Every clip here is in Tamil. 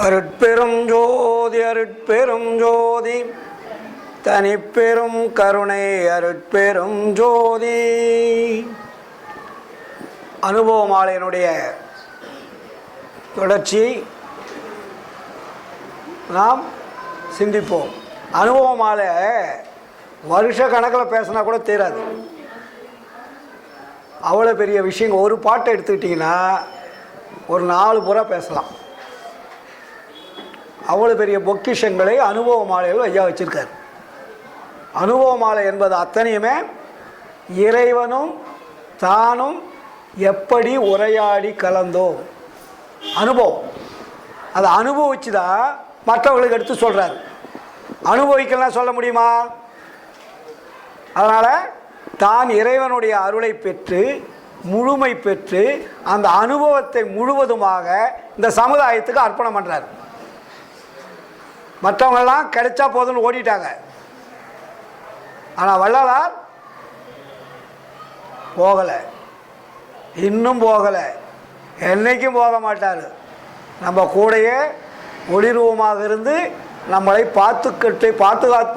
அருட்பெரும் ஜோதி அருட்பெரும் ஜோதி தனிப்பெரும் கருணை அருட்பெரும் ஜோதி. அனுபவமாலையினுடைய தொடர்ச்சியை நாம் சிந்திப்போம். அனுபவமாலை வருஷ கணக்கில் பேசினா கூட தீராது. அவ்வளோ பெரிய விஷயங்கள். ஒரு பாட்டை எடுத்துக்கிட்டிங்கன்னா ஒரு 4 புறா பேசலாம். அவ்வளோ பெரிய பொக்கிஷங்களை அனுபவ மாலையில் ஐயா வச்சுருக்கார். அனுபவ மாலை என்பது அத்தனையுமே இறைவனும் தானும் எப்படி உரையாடி கலந்தோம் அனுபவம். அதை அனுபவிச்சு தான் மற்றவர்களுக்கு எடுத்து சொல்கிறார். அனுபவிக்கலாம் சொல்ல முடியுமா? அதனால் தான் இறைவனுடைய அருளை பெற்று முழுமை பெற்று அந்த அனுபவத்தை முழுவதுமாக இந்த சமுதாயத்துக்கு அர்ப்பணம் பண்ணுறார். மற்றவங்கெல்லாம் கிடைச்சா போதும்னு ஓடிட்டாங்க. ஆனால் வள்ளலார் போகலை, இன்னும் போகலை, என்றைக்கும் போக மாட்டார். நம்ம கூடையே ஒளிரூபமாக இருந்து நம்மளை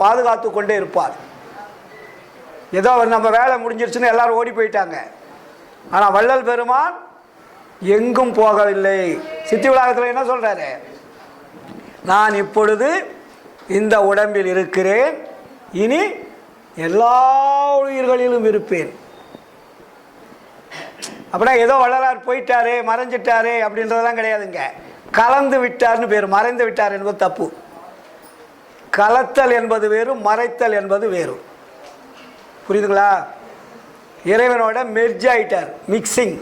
பாதுகாத்து கொண்டே இருப்பார். ஏதோ நம்ம வேலை முடிஞ்சிருச்சுன்னு எல்லாரும் ஓடி போயிட்டாங்க. ஆனால் வள்ளல் பெருமான் எங்கும் போகவில்லை. சித்தி விளாகத்தில் என்ன சொல்கிறாரு? நான் இப்பொழுது இந்த உடம்பில் இருக்கிறேன், இனி எல்லா உயிர்களிலும் இருப்பேன். அப்படின்னா ஏதோ வள்ளலார் போயிட்டாரே மறைஞ்சிட்டாரே அப்படின்றதெல்லாம் கிடையாதுங்க. கலந்து விட்டார்னு பேர். மறைந்து விட்டார் என்பது தப்பு. கலத்தல் என்பது வேறு, மறைத்தல் என்பது வேறு. புரியுதுங்களா? இறைவனோட மெர்ஜ் ஆயிட்டார், மிக்சிங்.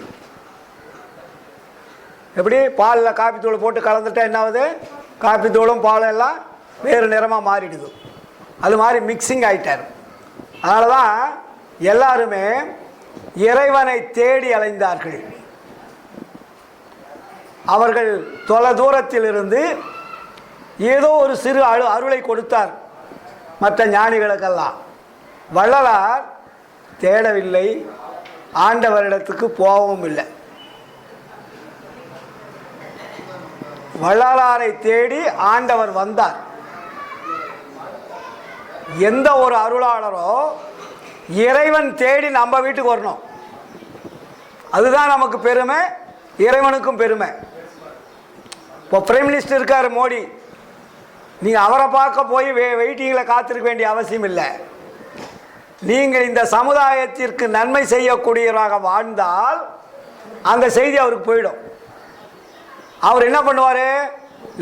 எப்படி பாலில் காப்பி தூள் போட்டு கலந்துட்டா என்ன ஆகுது? காப்பி தூளும் பாலும் எல்லாம் வேறு நிறமாக மாறிடுது. அது மாதிரி மிக்சிங் ஆயிட்டார். அதனால தான் எல்லாருமே இறைவனை தேடி அலைந்தார்கள். அவர்கள் தொலை தூரத்தில் இருந்து ஏதோ ஒரு சிறு அருளை கொடுத்தார் மற்ற ஞானிகளுக்கெல்லாம். வள்ளலார் தேடவில்லை, ஆண்டவரிடத்துக்கு போகவும் இல்லை. வள்ளலாரை தேடி ஆண்டவர் வந்தார். எந்த ஒரு அருளாளரோ இறைவன் தேடி நம்ம வீட்டுக்கு வரணும். அதுதான் நமக்கு பெருமை, இறைவனுக்கும் பெருமை. இப்போ பிரைம் மினிஸ்டர் இருக்கார் மோடி, நீங்கள் அவரை பார்க்க போய் வெயிட்டிங்கில் காத்திருக்க வேண்டிய அவசியம் இல்லை. நீங்கள் இந்த சமுதாயத்திற்கு நன்மை செய்யக்கூடியவராக வாழ்ந்தால் அந்த செய்தி அவருக்கு போயிடும். அவர் என்ன பண்ணுவார்?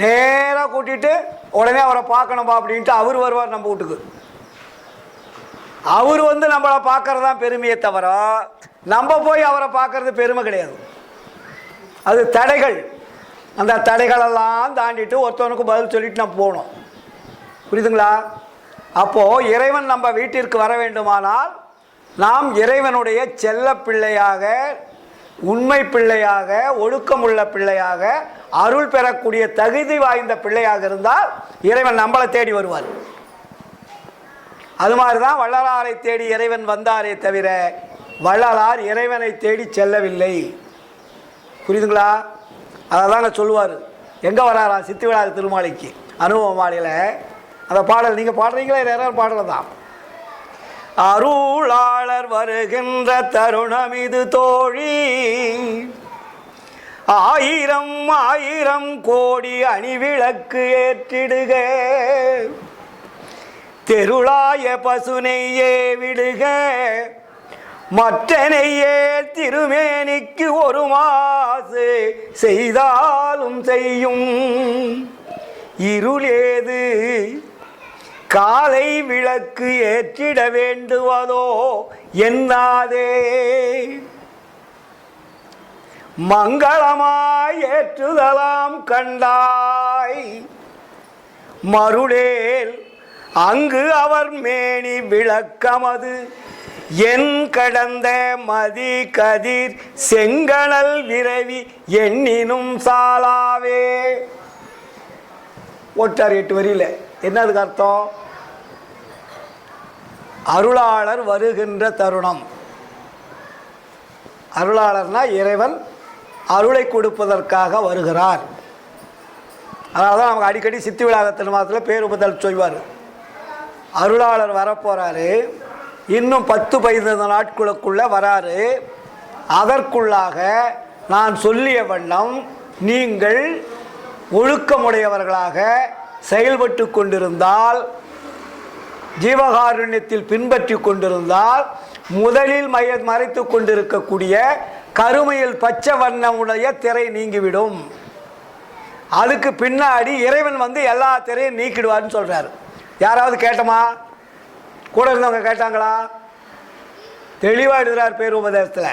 நேராக கூட்டிகிட்டு உடனே அவரை பார்க்கணும்பா அப்படின்ட்டு அவர் வருவார் நம்ம வீட்டுக்கு. அவர் வந்து நம்மளை பார்க்கறது தான் பெருமையை தவிர நம்ம போய் அவரை பார்க்கறது பெருமை கிடையாது. அது தடைகள். அந்த தடைகளெல்லாம் தாண்டிட்டு ஒருத்தவனுக்கு பதில் சொல்லிட்டு நம்ம போகணும். புரியுதுங்களா? அப்போது இறைவன் நம்ம வீட்டிற்கு வர வேண்டுமானால் நாம் இறைவனுடைய செல்ல பிள்ளையாக, உண்மை பிள்ளையாக, ஒழுக்கமுள்ள பிள்ளையாக, அருள் பெறக்கூடிய தகுதி வாய்ந்த பிள்ளையாக இருந்தால் இறைவன் நம்மளை தேடி வருவார். அது மாதிரி தான் வள்ளலாரை தேடி இறைவன் வந்தாரே தவிர வள்ளலார் இறைவனை தேடி செல்லவில்லை. புரியுதுங்களா? அதை தாங்க சொல்லுவார். எங்கே வராரா? சித்தி விழா திருமாலைக்கு அனுபவ மாலையில் அந்த பாடல் நீங்கள் பாடுறீங்களா? யாராவது பாடலாம். அருளாளர் வருகின்ற தருணம் இது தோழி, ஆயிரம் ஆயிரம் கோடி அணிவிளக்கு ஏற்றிடுக, தெருளாய பசுனையே விடுக, மற்றனையே திருமேனிக்கு ஒரு மாசு செய்தாலும் செய்யும், இருளேது காலை விளக்கு ஏற்றிட வேண்டுவதோ என்னாதே, மங்களமாய் ஏற்றுதலாம் கண்டாய், மருளேல் அங்கு அவர் மேனி விளக்கமது, என் கடந்த மதி கதிர் செங்கணல் விரவி எண்ணினும் சாலாவே. ஒட்டார் 8 வரியில். என்னதுக்கு அர்த்தம்? அருளாளர் வருகின்ற தருணம். அருளாளர்னா இறைவன் அருளை கொடுப்பதற்காக வருகிறார். அதனால தான் நமக்கு அடிக்கடி சித்தி விழாக திருமாதத்தில் பேருபதல் சொல்வார். அருளாளர் வரப்போகிறாரு, இன்னும் 10-15 நாட்களுக்குள்ளே வராரு. அதற்குள்ளாக நான் சொல்லிய வண்ணம் நீங்கள் ஒழுக்கமுடையவர்களாக செயல்பட்டு கொண்டிருந்தால், ஜீவகாருண்யத்தில் பின்பற்றி கொண்டிருந்தால், முதலில் மறைத்து கொண்டிருக்கக்கூடிய கருமையில் பச்சை வண்ணமுடைய திரை நீங்கிவிடும். அதுக்கு பின்னாடி இறைவன் வந்து எல்லா திரையும் நீக்கிடுவார்னு சொல்றாரு. யாராவது கேட்டோமா? கூட இருந்தவங்க கேட்டாங்களா? தெளிவாக எழுதுறார் பேருபதேசத்தில்.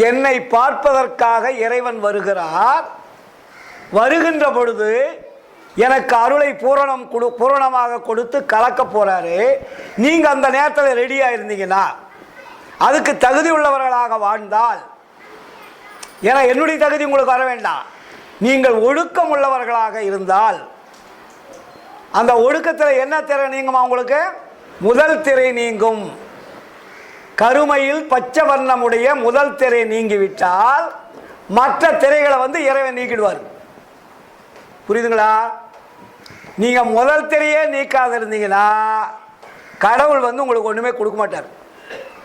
என்னை பார்ப்பதற்காக இறைவன் வருகிறார். வருகின்ற பொழுது எனக்கு அருளை பூரணமாக கொடுத்து கலக்க போறாரு. நீங்க அந்த நேரத்தில் ரெடியா இருந்தீங்கன்னா, அதுக்கு தகுதி உள்ளவர்களாக வாழ்ந்தால், ஏன்னா என்னுடைய தகுதி உங்களுக்கு வர வேண்டாம், நீங்கள் ஒழுக்கம் உள்ளவர்களாக இருந்தால், அந்த ஒழுக்கத்தில் என்ன திரை நீங்குமா? உங்களுக்கு முதல் திரை நீங்கும். கருமையில் பச்சை வண்ணமுடைய முதல் திரை நீங்கிவிட்டால் மற்ற திரைகளை வந்து இறைவன் நீக்கிடுவார். புரியுதுங்களா? நீங்க முதல் திரையே நீக்காத இருந்தீங்கன்னா கடவுள் வந்து உங்களுக்கு ஒண்ணுமே கொடுக்க மாட்டார்.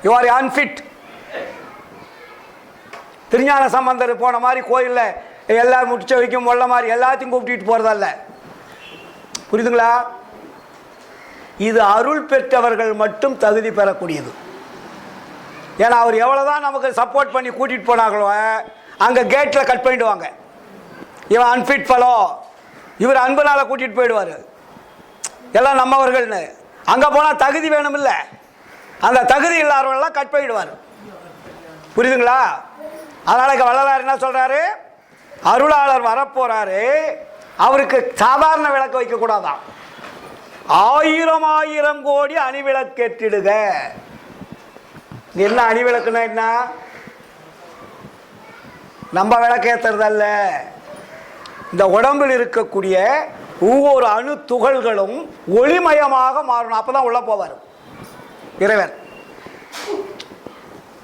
You are unfit. Thirugnana Sambandar போன மாதிரி கோயிலில் எல்லாரும் முடிச்ச வைக்கும் மொல்ல மாதிரி எல்லாத்தையும் கூப்பிட்டு போறதல்ல. புரியுதுங்களா? இது அருள் பெற்றவர்கள் மட்டும் தகுதி பெறக்கூடியது. ஏன்னா அவர் எவ்வளவுதான் நமக்கு சப்போர்ட் பண்ணி கூட்டிட்டு போனாங்களோ, அங்க கேட்ல கட் பண்ணிடுவாங்க. இவன் அன்ஃபிட் ஃபெலோ, இவர் அன்புனால கூட்டிட்டு போயிடுவாரு, எல்லாம் நம்மவர்கள்னு. அங்க போனா தகுதி வேணும் இல்ல, அந்த தகுதி இல்லாதவர்கள்லாம் கட் பண்ணிடுவார். புரியுதுங்களா? அதனால வள்ளலார் என்ன சொல்றாரு? அருளாளர் வரப்போறாரு, அவருக்கு சாதாரண விளக்கு வைக்க கூடாதான், 1000 கோடி அணிவிளக்கேற்றிடுக. என்ன அணிவிளக்குன்னா என்ன? நம்ம விளக்கேற்றுறதல்ல, இந்த உடம்பில் இருக்கக்கூடிய ஒவ்வொரு அணு துகள்களும் ஒளிமயமாக மாறணும். அப்பதான் உள்ள போவார் இறைவன்.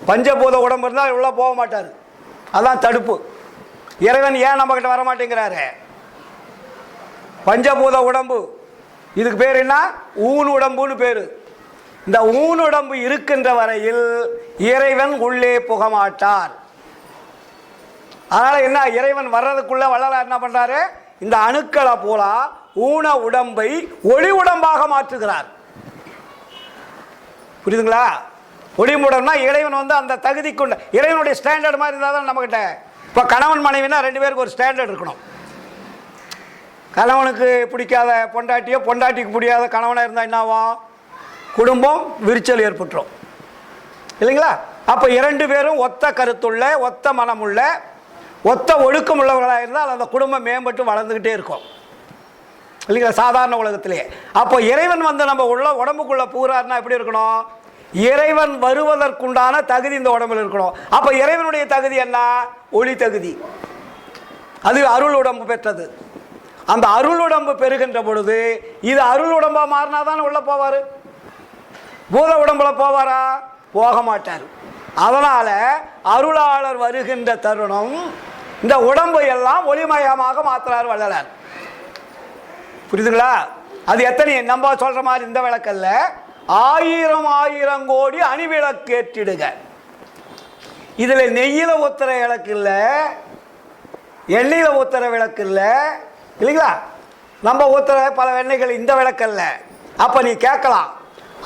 பஞ்சபூத உடம்பு இருந்தால் உள்ள போக மாட்டார். அதான் தடுப்பு. இறைவன் ஏன் நம்ம கிட்ட வர மாட்டேங்கிறாரு? பஞ்சபூத உடம்பு, இதுக்கு பேர் என்ன? ஊன் உடம்புன்னு பேரு. இந்த ஊன் உடம்பு இருக்கின்ற வரையில் இறைவன் உள்ளே புக மாட்டார். அதனால என்ன, இறைவன் வர்றதுக்குள்ள வள்ளலார் என்ன பண்றாரு? இந்த அணுக்களை போல ஊன உடம்பை ஒளி உடம்பாக மாற்றுகிறார். புரியுதுங்களா? ஒளி உடம்புனா இறைவன் வந்து அந்த தகுதி கொண்ட, இறைவனுடைய ஸ்டாண்டர்ட் மாதிரி இருந்தால் தான் நம்ம கிட்ட. இப்போ கணவன் மனைவினா 2 பேருக்கு ஒரு ஸ்டாண்டர்ட் இருக்கணும். கணவனுக்கு பிடிக்காத பொண்டாட்டியோ, பொண்டாட்டிக்கு பிடிக்காத கணவனாக இருந்தால் என்னாவும்? குடும்பம் விரிச்சல் ஏற்பட்டுரும் இல்லைங்களா? அப்போ 2 பேரும் ஒத்த கருத்துள்ள, ஒத்த மனமுள்ள, ஒத்த ஒழுக்கம் உள்ளவர்களாக இருந்தால் அந்த குடும்பம் மேம்பட்டு வளர்ந்துக்கிட்டே இருக்கும் இல்லைங்களா? சாதாரண உலகத்திலேயே. அப்போ இறைவன் வந்து நம்ம உடம்புக்குள்ள பூராருன்னா எப்படி இருக்கணும்? இறைவன் வருவதற்குண்டான தகுதி இந்த உடம்புல இருக்கணும். அப்போ இறைவனுடைய தகுதி என்ன? ஒளி தகுதி. அது அருள் உடம்பு பெற்றது. அந்த அருள் உடம்பு பெறுகின்ற பொழுது இது அருள் உடம்பா மாறினாதான் உள்ள போவாரு. பூத உடம்புல போவாரா? போக மாட்டார். அதனால அருளாளர் வருகின்ற தருணம் இந்த உடம்பை எல்லாம் ஒளிமயமாக மாத்துறார் வள்ளலார். புரியுதுங்களா? அது எத்தனை நம்ம சொல்ற மாதிரி இந்த விளக்கல்ல, 1000 கோடி அணிவிளக்கேற்றிடுக. இதுல நெய்யில ஊத்துற விளக்கு இல்ல, எண்ணெயில ஊத்துற விளக்கு இல்ல இல்லைங்களா? நம்ம ஊத்துற பல எண்ணெய்கள் இந்த விளக்கல்ல. அப்ப நீ கேட்கலாம்,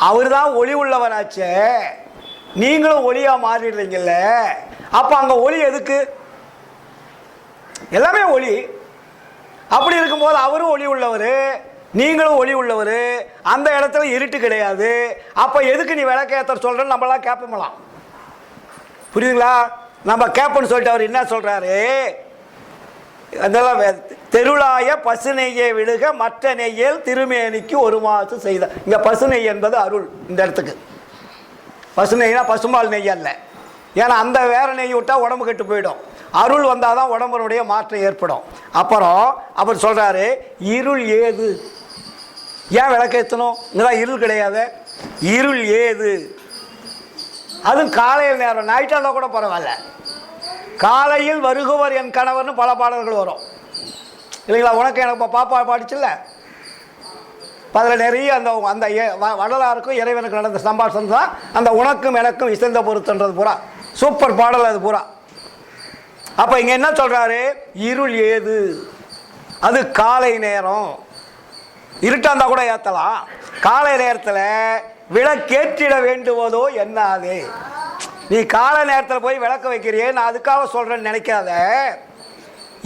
அவர் தான் ஒளி உள்ளவராச்சே, நீங்களும் ஒளியா மாறிடுறீங்கல்ல, அப்ப அங்க ஒளி எதுக்கு? எல்லாமே ஒளி. அப்படி இருக்கும்போது அவரும் ஒளி உள்ளவர், நீங்களும் ஒளி உள்ளவர், அந்த இடத்துல இருட்டு கிடையாது. அப்ப எதுக்கு நீ விளக்கேற்ற சொல்றன்னு நம்மளாம் கேட்போம்லாம். புரியுதுங்களா? நம்ம கேட்போன்னு சொல்லிட்டு அவர் என்ன சொல்றாரு? அதெல்லாம் தெருளாய பசு நெய்யை விழுக மற்ற நெய்யில் திருமேனிக்கு ஒரு மாசு செய்த. இங்க பசு நெய் என்பது அருள். இந்த இடத்துக்கு பசு நெய்னா பசும்பால் நெய் அல்ல. ஏன்னா அந்த வேற நெய் விட்டா உடம்பு கெட்டு போயிடும். அருள் வந்தாதான் உடம்புடைய மாற்றம் ஏற்படும். அப்புறம் அவர் சொல்றாரு, இருள் ஏது? ஏன் விளக்கேற்றணும்? இங்கதான் இருள் கிடையாது. இருள் ஏது? அதுவும் காலையில் நேரம், நைட்டாக கூட பரவாயில்ல. காலையில் வருகுவர் என் கணவர்னு பல பாடல்கள் வரும். இல்லைங்களா? உனக்கு எனக்கு பாப்பா பாடிச்சுல்ல, அதில் நிறைய அந்த அந்த வள்ளலாருக்கும் இறைவனுக்கு நடந்த சம்பாஷணம் தான் அந்த உனக்கும் எனக்கும் இசைந்த பொருத்தன்றது பூரா. சூப்பர் பாடல் அது பூரா. அப்போ இங்கே என்ன சொல்கிறாரு? இருள் ஏது, அது காலை நேரம். இருட்டாக இருந்தால் கூட ஏற்றலாம். காலை நேரத்தில் விளக்கேற்றிட வேண்டுவதோ என்னாது. நீ காலை நேரத்தில் போய் விளக்க வைக்கிறியே, நான் அதுக்காக சொல்கிறேன்னு நினைக்காத.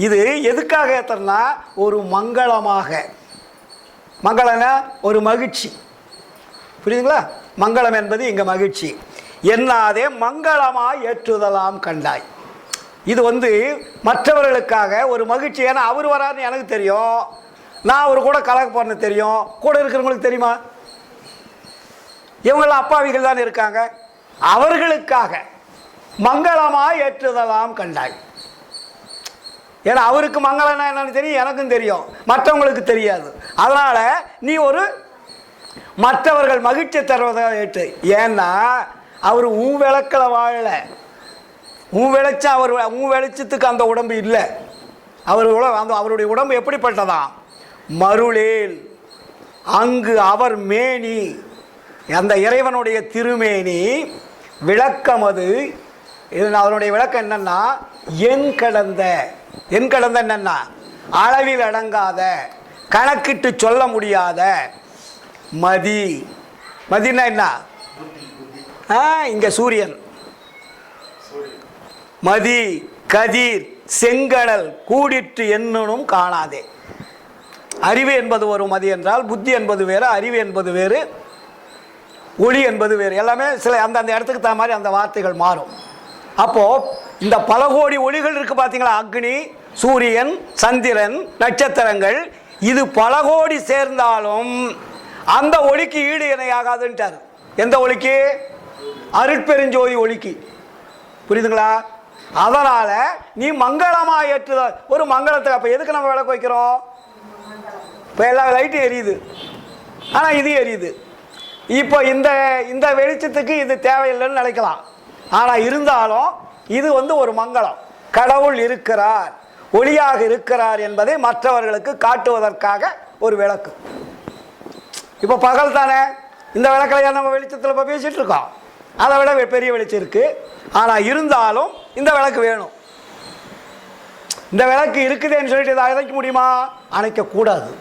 இது எதுக்காக ஏற்றுறனா, ஒரு மங்களமாக. மங்களம்னா ஒரு மகிழ்ச்சி, புரியுதுங்களா? மங்களம் என்பது இங்கே மகிழ்ச்சி. என்னாதே மங்களமாக ஏற்றுதலாம் கண்டாய். இது மற்றவர்களுக்காக ஒரு மகிழ்ச்சி. ஏன்னா அவர் வராருன்னு எனக்கு தெரியும், நான் அவர் கூட கலக்க போறேன்னு தெரியும், கூட இருக்கிறவங்களுக்கு தெரியுமா? இவங்களாம் அப்பாவிகள் தான் இருக்காங்க. அவர்களுக்காக மங்களமாக ஏற்றுதலாம் கண்டாய். ஏன்னா அவருக்கு மங்களம்னா என்னன்னு தெரியும், எனக்கும் தெரியும், மற்றவங்களுக்கு தெரியாது. அதனால நீ ஒரு மற்றவர்கள் மகிழ்ச்சி தருவதாக ஏற்று. ஏன்னா அவர் உன் விளக்கில் வாழல, உன் வெளிச்சம் அவர் உன் வெளிச்சத்துக்கு அந்த உடம்பு இல்லை. அவருடைய உடம்பு எப்படிப்பட்டதான்? மருளேல் அங்கு அவர் மேனி, அந்த இறைவனுடைய திருமேனி விளக்கம். அது அதனுடைய விளக்கம் என்னன்னா, என் கடந்த என்னன்னா அளவில் அடங்காத, கணக்கிட்டு சொல்ல முடியாத மதினா என்ன? இங்க சூரியன், மதி, கதிர், செங்கடல் கூடிற்று என்னும் காணாதே. அறிவு என்பது ஒரு மதி என்றால், புத்தி என்பது வேறு, அறிவு என்பது வேறு, ஒளி என்பது வேறு. எல்லாமே சில அந்த இடத்துக்கு தகுந்த மாதிரி அந்த வார்த்தைகள் மாறும். அப்போது இந்த பல கோடி ஒளிகள் இருக்குது பார்த்தீங்களா? அக்னி, சூரியன், சந்திரன், நட்சத்திரங்கள், இது பல கோடி சேர்ந்தாலும் அந்த ஒளிக்கு ஈடு இணையாகாதுன்ட்டார். எந்த ஒளிக்கு? அருட்பெருஞ்சோதி ஒளிக்கு. புரியுதுங்களா? அதனால் நீ மங்களமாக ஏற்றுதல். ஒரு மங்களத்துக்கு அப்போ எதுக்கு நம்ம விளக்கு வைக்கிறோம்? இப்போ எல்லா லைட்டும் எரியுது, ஆனால் இது எரியுது. இப்போ இந்த வெளிச்சத்துக்கு இது தேவையில்லைன்னு நினைக்கலாம். ஆனால் இருந்தாலும் இது ஒரு மங்களம். கடவுள் இருக்கிறார், ஒளியாக இருக்கிறார் என்பதை மற்றவர்களுக்கு காட்டுவதற்காக ஒரு விளக்கு. இப்போ பகல் தானே, இந்த விளக்கில் நம்ம வெளிச்சத்தில் இப்போ பேசிகிட்டு இருக்கோம். அதை விட பெரிய வெளிச்சம் இருக்குது. ஆனால் இருந்தாலும் இந்த விளக்கு வேணும். இந்த விளக்கு இருக்குதுன்னு சொல்லிட்டு இதை அணைக்க முடியுமா? அணைக்கக்கூடாது.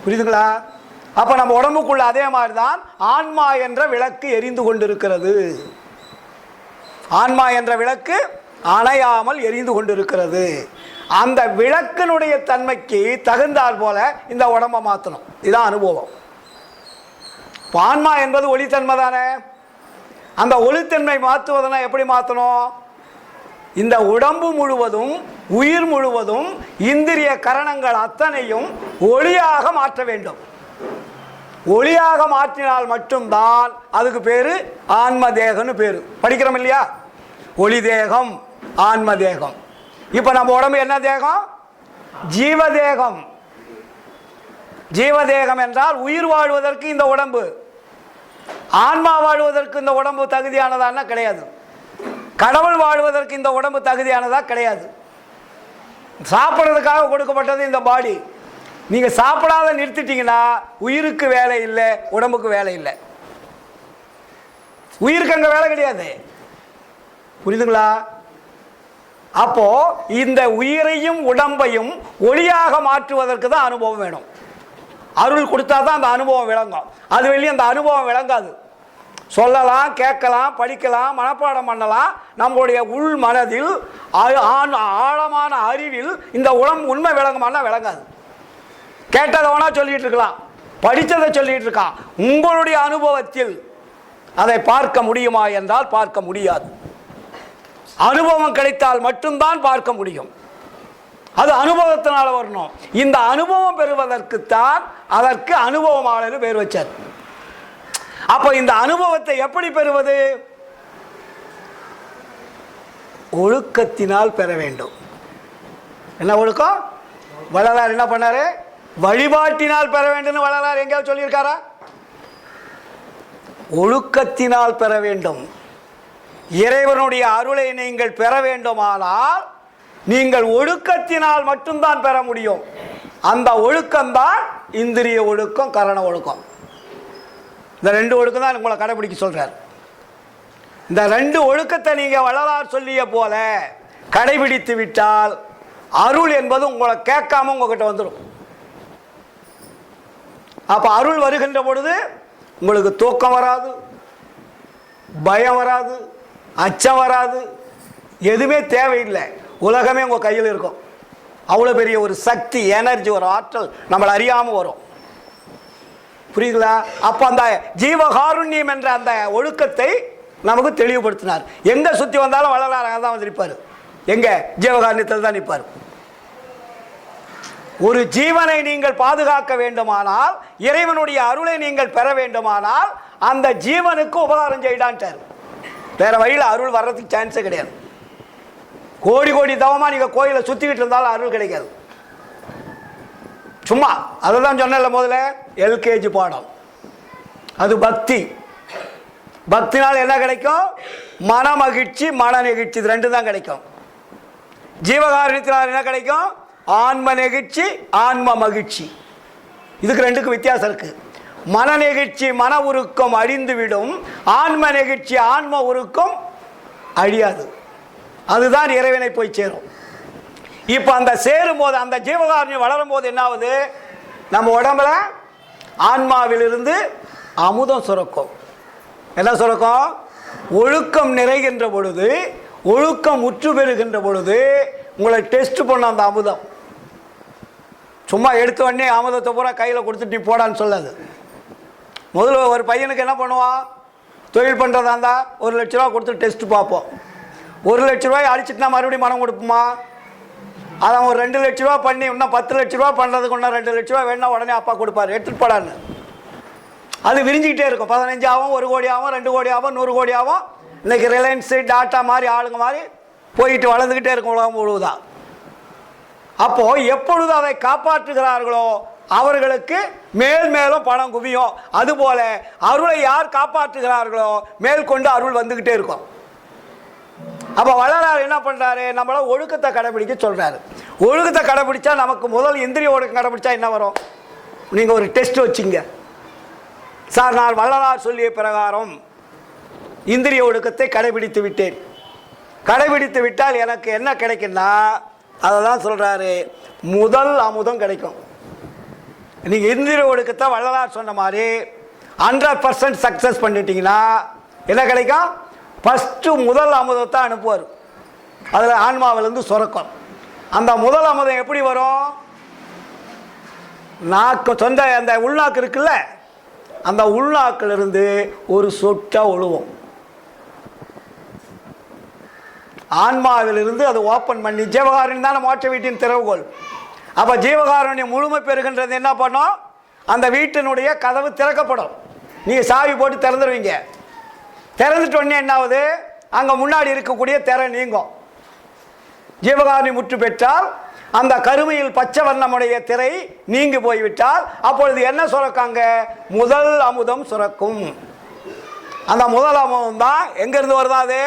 புரியுதுங்களா? அப்போ நம்ம உடம்புக்குள்ள அதே மாதிரி தான் ஆன்மா என்ற விளக்கு எரிந்து கொண்டிருக்கிறது. ஆன்மா என்ற விளக்கு அணையாமல் எரிந்து கொண்டிருக்கிறது. அந்த விளக்கினுடைய தன்மைக்கு தகுந்தால் போல இந்த உடம்பை மாற்றணும். இதுதான் அனுபவம். ஆன்மா என்பது ஒளித்தன்மை தானே. அந்த ஒளித்தன்மை மாற்றுவதுனா எப்படி மாற்றணும்? இந்த உடம்பு முழுவதும், உயிர் முழுவதும், இந்திரிய கரணங்கள் அத்தனையும் ஒளியாக மாற்ற வேண்டும். ஒளியாக மாற்றினால் மட்டும்தான் அதுக்கு பேரு ஆன்ம தேகம்னு பேரு. படிக்கிறோம் இல்லையா? ஒளி தேகம், ஆன்ம தேகம். இப்ப நம்ம உடம்பு என்ன தேகம்? ஜீவதேகம். ஜீவதேகம் என்றால் உயிர் வாழ்வதற்கு இந்த உடம்பு, ஆன்மா வாழ்வதற்கு இந்த உடம்பு தகுதியானதான்னா கிடையாது. கடவுள் வாழ்வதற்கு இந்த உடம்பு தகுதியானதா கிடையாது. சாப்பிட்றதுக்காக கொடுக்கப்பட்டது இந்த பாடி. நீங்க சாப்பிடாத நிறுத்திட்டீங்கன்னா உயிருக்கு வேலை இல்லை, உடம்புக்கு வேலை இல்லை. உயிருக்கு அங்க வேலை கிடையாது. புரியுதுங்களா? அப்போ இந்த உயிரையும் உடம்பையும் ஒளியாக மாற்றுவதற்கு தான் அனுபவம் வேணும். அருள் கொடுத்தா தான் அந்த அனுபவம் விளங்கும். அது வெளியே அந்த அனுபவம் விளங்காது. சொல்லலாம், கேட்கலாம், படிக்கலாம், மனப்பாடம் பண்ணலாம். நம்மளுடைய உள் மனதில் ஆழமான அறிவில் இந்த உண்மை விளங்குமானா விளங்காது. கேட்டதை வேணா சொல்லிட்டு இருக்கலாம், படித்ததை சொல்லிட்டு இருக்கான். உங்களுடைய அனுபவத்தில் அதை பார்க்க முடியுமா என்றால் பார்க்க முடியாது. அனுபவம் கிடைத்தால் மட்டும்தான் பார்க்க முடியும். அது அனுபவத்தினால வரணும். இந்த அனுபவம் பெறுவதற்குத்தான் அதற்கு அனுபவமாளர் பேர் வச்சார். அப்போ இந்த அனுபவத்தை எப்படி பெறுவது? ஒழுக்கத்தினால் பெற வேண்டும். என்ன ஒழுக்கம்? வள்ளலார் என்ன பண்ணாரு? வழிபாட்டினால் பெற வேண்டும். வள்ளலார் எங்கேயாவது சொல்லியிருக்காரா? ஒழுக்கத்தினால் பெற வேண்டும். இறைவனுடைய அருளை நீங்கள் பெற வேண்டுமானால் நீங்கள் ஒழுக்கத்தினால் மட்டும்தான் பெற முடியும். அந்த ஒழுக்கம்தான் இந்திரிய ஒழுக்கம், கரண ஒழுக்கம். இந்த 2 ஒழுக்கம் தான் உங்களை கடைபிடிக்க சொல்றார். இந்த 2 ஒழுக்கத்தை நீங்க வள்ளலார் சொல்லிய போல கடைபிடித்து விட்டால் அருள் என்பது உங்களை கேட்காம உங்ககிட்ட வந்துடும். அப்ப அருள் வருகின்ற பொழுது உங்களுக்கு தூக்கம் வராது, பயம் வராது, அச்சம் வராது, எதுவுமே தேவையில்லை. உலகமே உங்க கையில் இருக்கும். அவ்வளோ பெரிய ஒரு சக்தி, எனர்ஜி, ஒரு ஆற்றல் நம்மளை அறியாமல் வரும். புரியுங்களா? அப்போ அந்த ஜீவகாருண்யம் என்ற அந்த ஒழுக்கத்தை நமக்கு தெளிவுபடுத்தினார். எங்க சுற்றி வந்தாலும் வள்ளலாராக தான் வந்து நிற்பார். எங்க ஜீவகாருண்யத்தில் தான் நிற்பார். ஒரு ஜீவனை நீங்கள் பாதுகாக்க வேண்டுமானால், இறைவனுடைய அருளை நீங்கள் பெற வேண்டுமானால் அந்த ஜீவனுக்கு உபகாரம் செய்யடான்ட்டார். வேற வழியில் அருள் வர்றதுக்கு சான்ஸே கிடையாது. கோடி கோடி தவமா நீங்க கோயிலை சுத்திக்கிட்டு இருந்தாலும் அருள் கிடைக்காது. சும்மா அதை தான் சொன்னல முதல்ல, எல்கேஜி பாடம். அது பக்தி. பக்தினால் என்ன கிடைக்கும்? மன மகிழ்ச்சி, மன நெகிழ்ச்சி, இது 2 தான் கிடைக்கும். ஜீவகாருண்யத்தினால் என்ன கிடைக்கும்? ஆன்ம நெகிழ்ச்சி, ஆன்ம மகிழ்ச்சி. இதுக்கு 2க்கும் வித்தியாசம் இருக்கு. மன நெகிழ்ச்சி மன உருக்கம் அழிந்துவிடும், ஆன்ம நெகிழ்ச்சி ஆன்ம உருக்கம் அழியாது. அதுதான் இறைவனை போய் சேரும். இப்போ அந்த சேரும் போது, அந்த ஜீவகாருண்யம் வளரும் போது என்ன ஆகுது? நம்ம உடம்புல ஆன்மாவிலிருந்து அமுதம் சுரக்கும். என்ன சுரக்கும்? ஒழுக்கம் நிறைகின்ற பொழுது, ஒழுக்கம் உற்று பெறுகின்ற பொழுது உங்களை டெஸ்ட் பண்ண அந்த அமுதம் சும்மா எடுத்த உடனே அமுதத்தை பூரா கையில் கொடுத்துட்டு நீ போடான்னு சொல்லாது. முதல்ல ஒரு பையனுக்கு என்ன பண்ணுவான்? தொழில் பண்ணுறதா இருந்தால் 1 லட்ச ரூபா கொடுத்து டெஸ்ட் பார்ப்போம். 1 லட்ச ரூபாய் அடிச்சுட்டுனா மறுபடியும் மனம் கொடுப்போமா? அதான் ஒரு 2 லட்ச ரூபா பண்ணி இன்னும் 10 லட்ச ரூபா பண்ணுறதுக்கு இன்னும் 2 லட்ச ரூபா வேணா உடனே அப்பா கொடுப்பாரு, எடுத்துகிட்டு போடான்னு. அது விரிஞ்சிக்கிட்டே இருக்கும். 15 ஆகும், 1 கோடி ஆகும், 2 கோடி ஆகும், 100 கோடி ஆகும். இன்னைக்கு ரிலையன்ஸு, டாட்டா மாதிரி ஆளுங்க மாதிரி போயிட்டு வளர்ந்துக்கிட்டே இருக்கும் உலகம் முழுவதுதான். அப்போ எப்பொழுது அதை காப்பாற்றுகிறார்களோ அவர்களுக்கு மேல் மேலும் பணம் குவியும். அதுபோல அருளை யார் காப்பாற்றுகிறார்களோ மேல் கொண்டு அருள் வந்துகிட்டே இருக்கும். அப்போ வள்ளலார் என்ன பண்றாரு? நம்மள ஒழுக்கத்தை கடைபிடிக்க சொல்றாரு. ஒழுக்கத்தை கடைபிடிச்சா நமக்கு முதல் இந்திரிய ஒழுக்கம் கடைபிடிச்சா என்ன வரும்? நீங்க ஒரு டெஸ்ட் வச்சிங்க. சார், நான் வள்ளலார் சொல்லிய பிரகாரம் இந்திரிய ஒழுக்கத்தை கடைபிடித்து விட்டேன். கடைபிடித்து விட்டால் எனக்கு என்ன கிடைக்குன்னா, அதை தான் சொல்றாரு, முதல் அமுதம் கிடைக்கும். நீங்க இந்திரிய ஒழுக்கத்தை வள்ளலார் சொன்ன மாதிரி 100% சக்சஸ் பண்ணிட்டீங்கன்னா என்ன கிடைக்கும்? ஃபஸ்ட்டு முதல் அமுதத்தை அனுப்புவார். அதில் ஆன்மாவிலேருந்து சுரக்கும். அந்த முதல் அமுதம் எப்படி வரும்? நாக்கு சொந்த அந்த உள்நாக்கு இருக்குல்ல, அந்த உள்நாக்கிலிருந்து ஒரு சொட்டா ஒழுவும். ஆன்மாவிலிருந்து அது ஓப்பன் பண்ணி, ஜீவகாருண்யம் தானே மோட்ச வீட்டின் திறவுகோல். அப்போ ஜீவகாருண்யம் முழுமை பெறுகின்றது என்ன பண்ணும்? அந்த வீட்டினுடைய கதவு திறக்கப்படும். நீங்கள் சாவி போட்டு திறந்துடுவீங்க. திறந்துட்டு உடனே என்ன ஆகுது? அங்கே முன்னாடி இருக்கக்கூடிய திரை நீங்கும். ஜீவகாருண்யம் முற்று பெற்றால் அந்த கருமையில் பச்சை வண்ணமுடைய திரை நீங்கி போய்விட்டால் அப்பொழுது என்ன சுரக்காங்க? முதல் அமுதம் சுரக்கும். அந்த முதல் அமுதம் தான் எங்கிருந்து வருதா? அது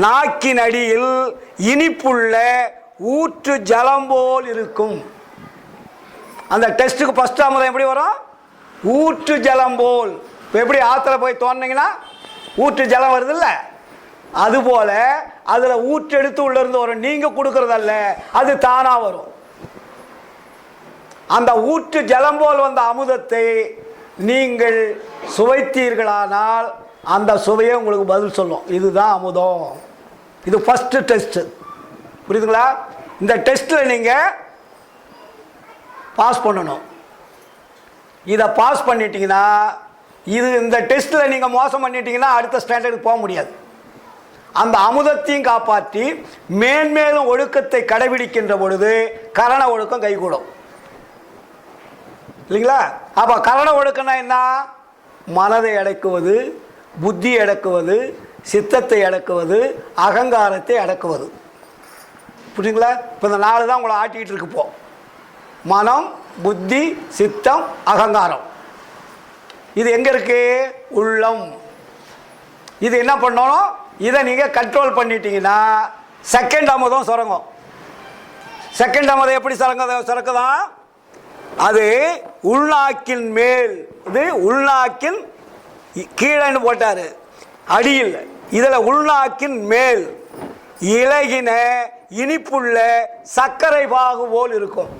நாக்கின் அடியில் இனிப்புள்ள ஊற்று ஜலம் போல் இருக்கும். அந்த டெஸ்ட்டுக்கு ஃபர்ஸ்ட் அமுதம் எப்படி வரும்? ஊற்று ஜலம் போல். இப்போ எப்படி ஆற்றுல போய் தோண்டினீங்கன்னா ஊற்று ஜலம் வருது இல்லை, அதுபோல அதில் ஊற்று எடுத்து உள்ள இருந்து வரும். நீங்கள் கொடுக்கறதல்ல, அது தானாக வரும். அந்த ஊற்று ஜலம் போல் வந்த அமுதத்தை நீங்கள் சுவைத்தீர்களானால் அந்த சுவையை உங்களுக்கு பதில் சொல்லும். இதுதான் அமுதம். இது ஃபர்ஸ்ட் டெஸ்ட். புரியுதுங்களா? இந்த டெஸ்ட்டில் நீங்கள் பாஸ் பண்ணணும். இதை பாஸ் பண்ணிட்டீங்கன்னா, இது இந்த டெஸ்ட்டில் நீங்கள் மோசம் பண்ணிட்டீங்கன்னா அடுத்த ஸ்டாண்டர்டுக்கு போக முடியாது. அந்த அமுதத்தையும் காப்பாற்றி மேன்மேலும் ஒழுக்கத்தை கடைபிடிக்கின்ற பொழுது கரண ஒழுக்கம் கைகூடும் இல்லைங்களா? அப்போ கரண ஒழுக்கம்னா என்ன? மனதை அடக்குவது, புத்தி அடக்குவது, சித்தத்தை அடக்குவது, அகங்காரத்தை அடக்குவது. புரியுங்களா? இப்போ இந்த 4 தான் உங்களை ஆட்டிக்கிட்டு இருக்கு. இப்போ மனம், புத்தி, சித்தம், அகங்காரம். இது எங்கே இருக்கு? உள்ளம். இது என்ன பண்ணணும்? இதை நீங்கள் கண்ட்ரோல் பண்ணிட்டீங்கன்னா செகண்ட் அமுதம் சுரங்கம். செகண்ட் அமுதம் எப்படி சுரக்குதான்? அது உள்நாக்கின் மேல், இது உள்நாக்கின் கீழேன்னு போட்டாரு, அடியில். இதில் உள்நாக்கின் மேல் இலகின இனிப்புள்ள சர்க்கரை பாகு போல் இருக்கும்.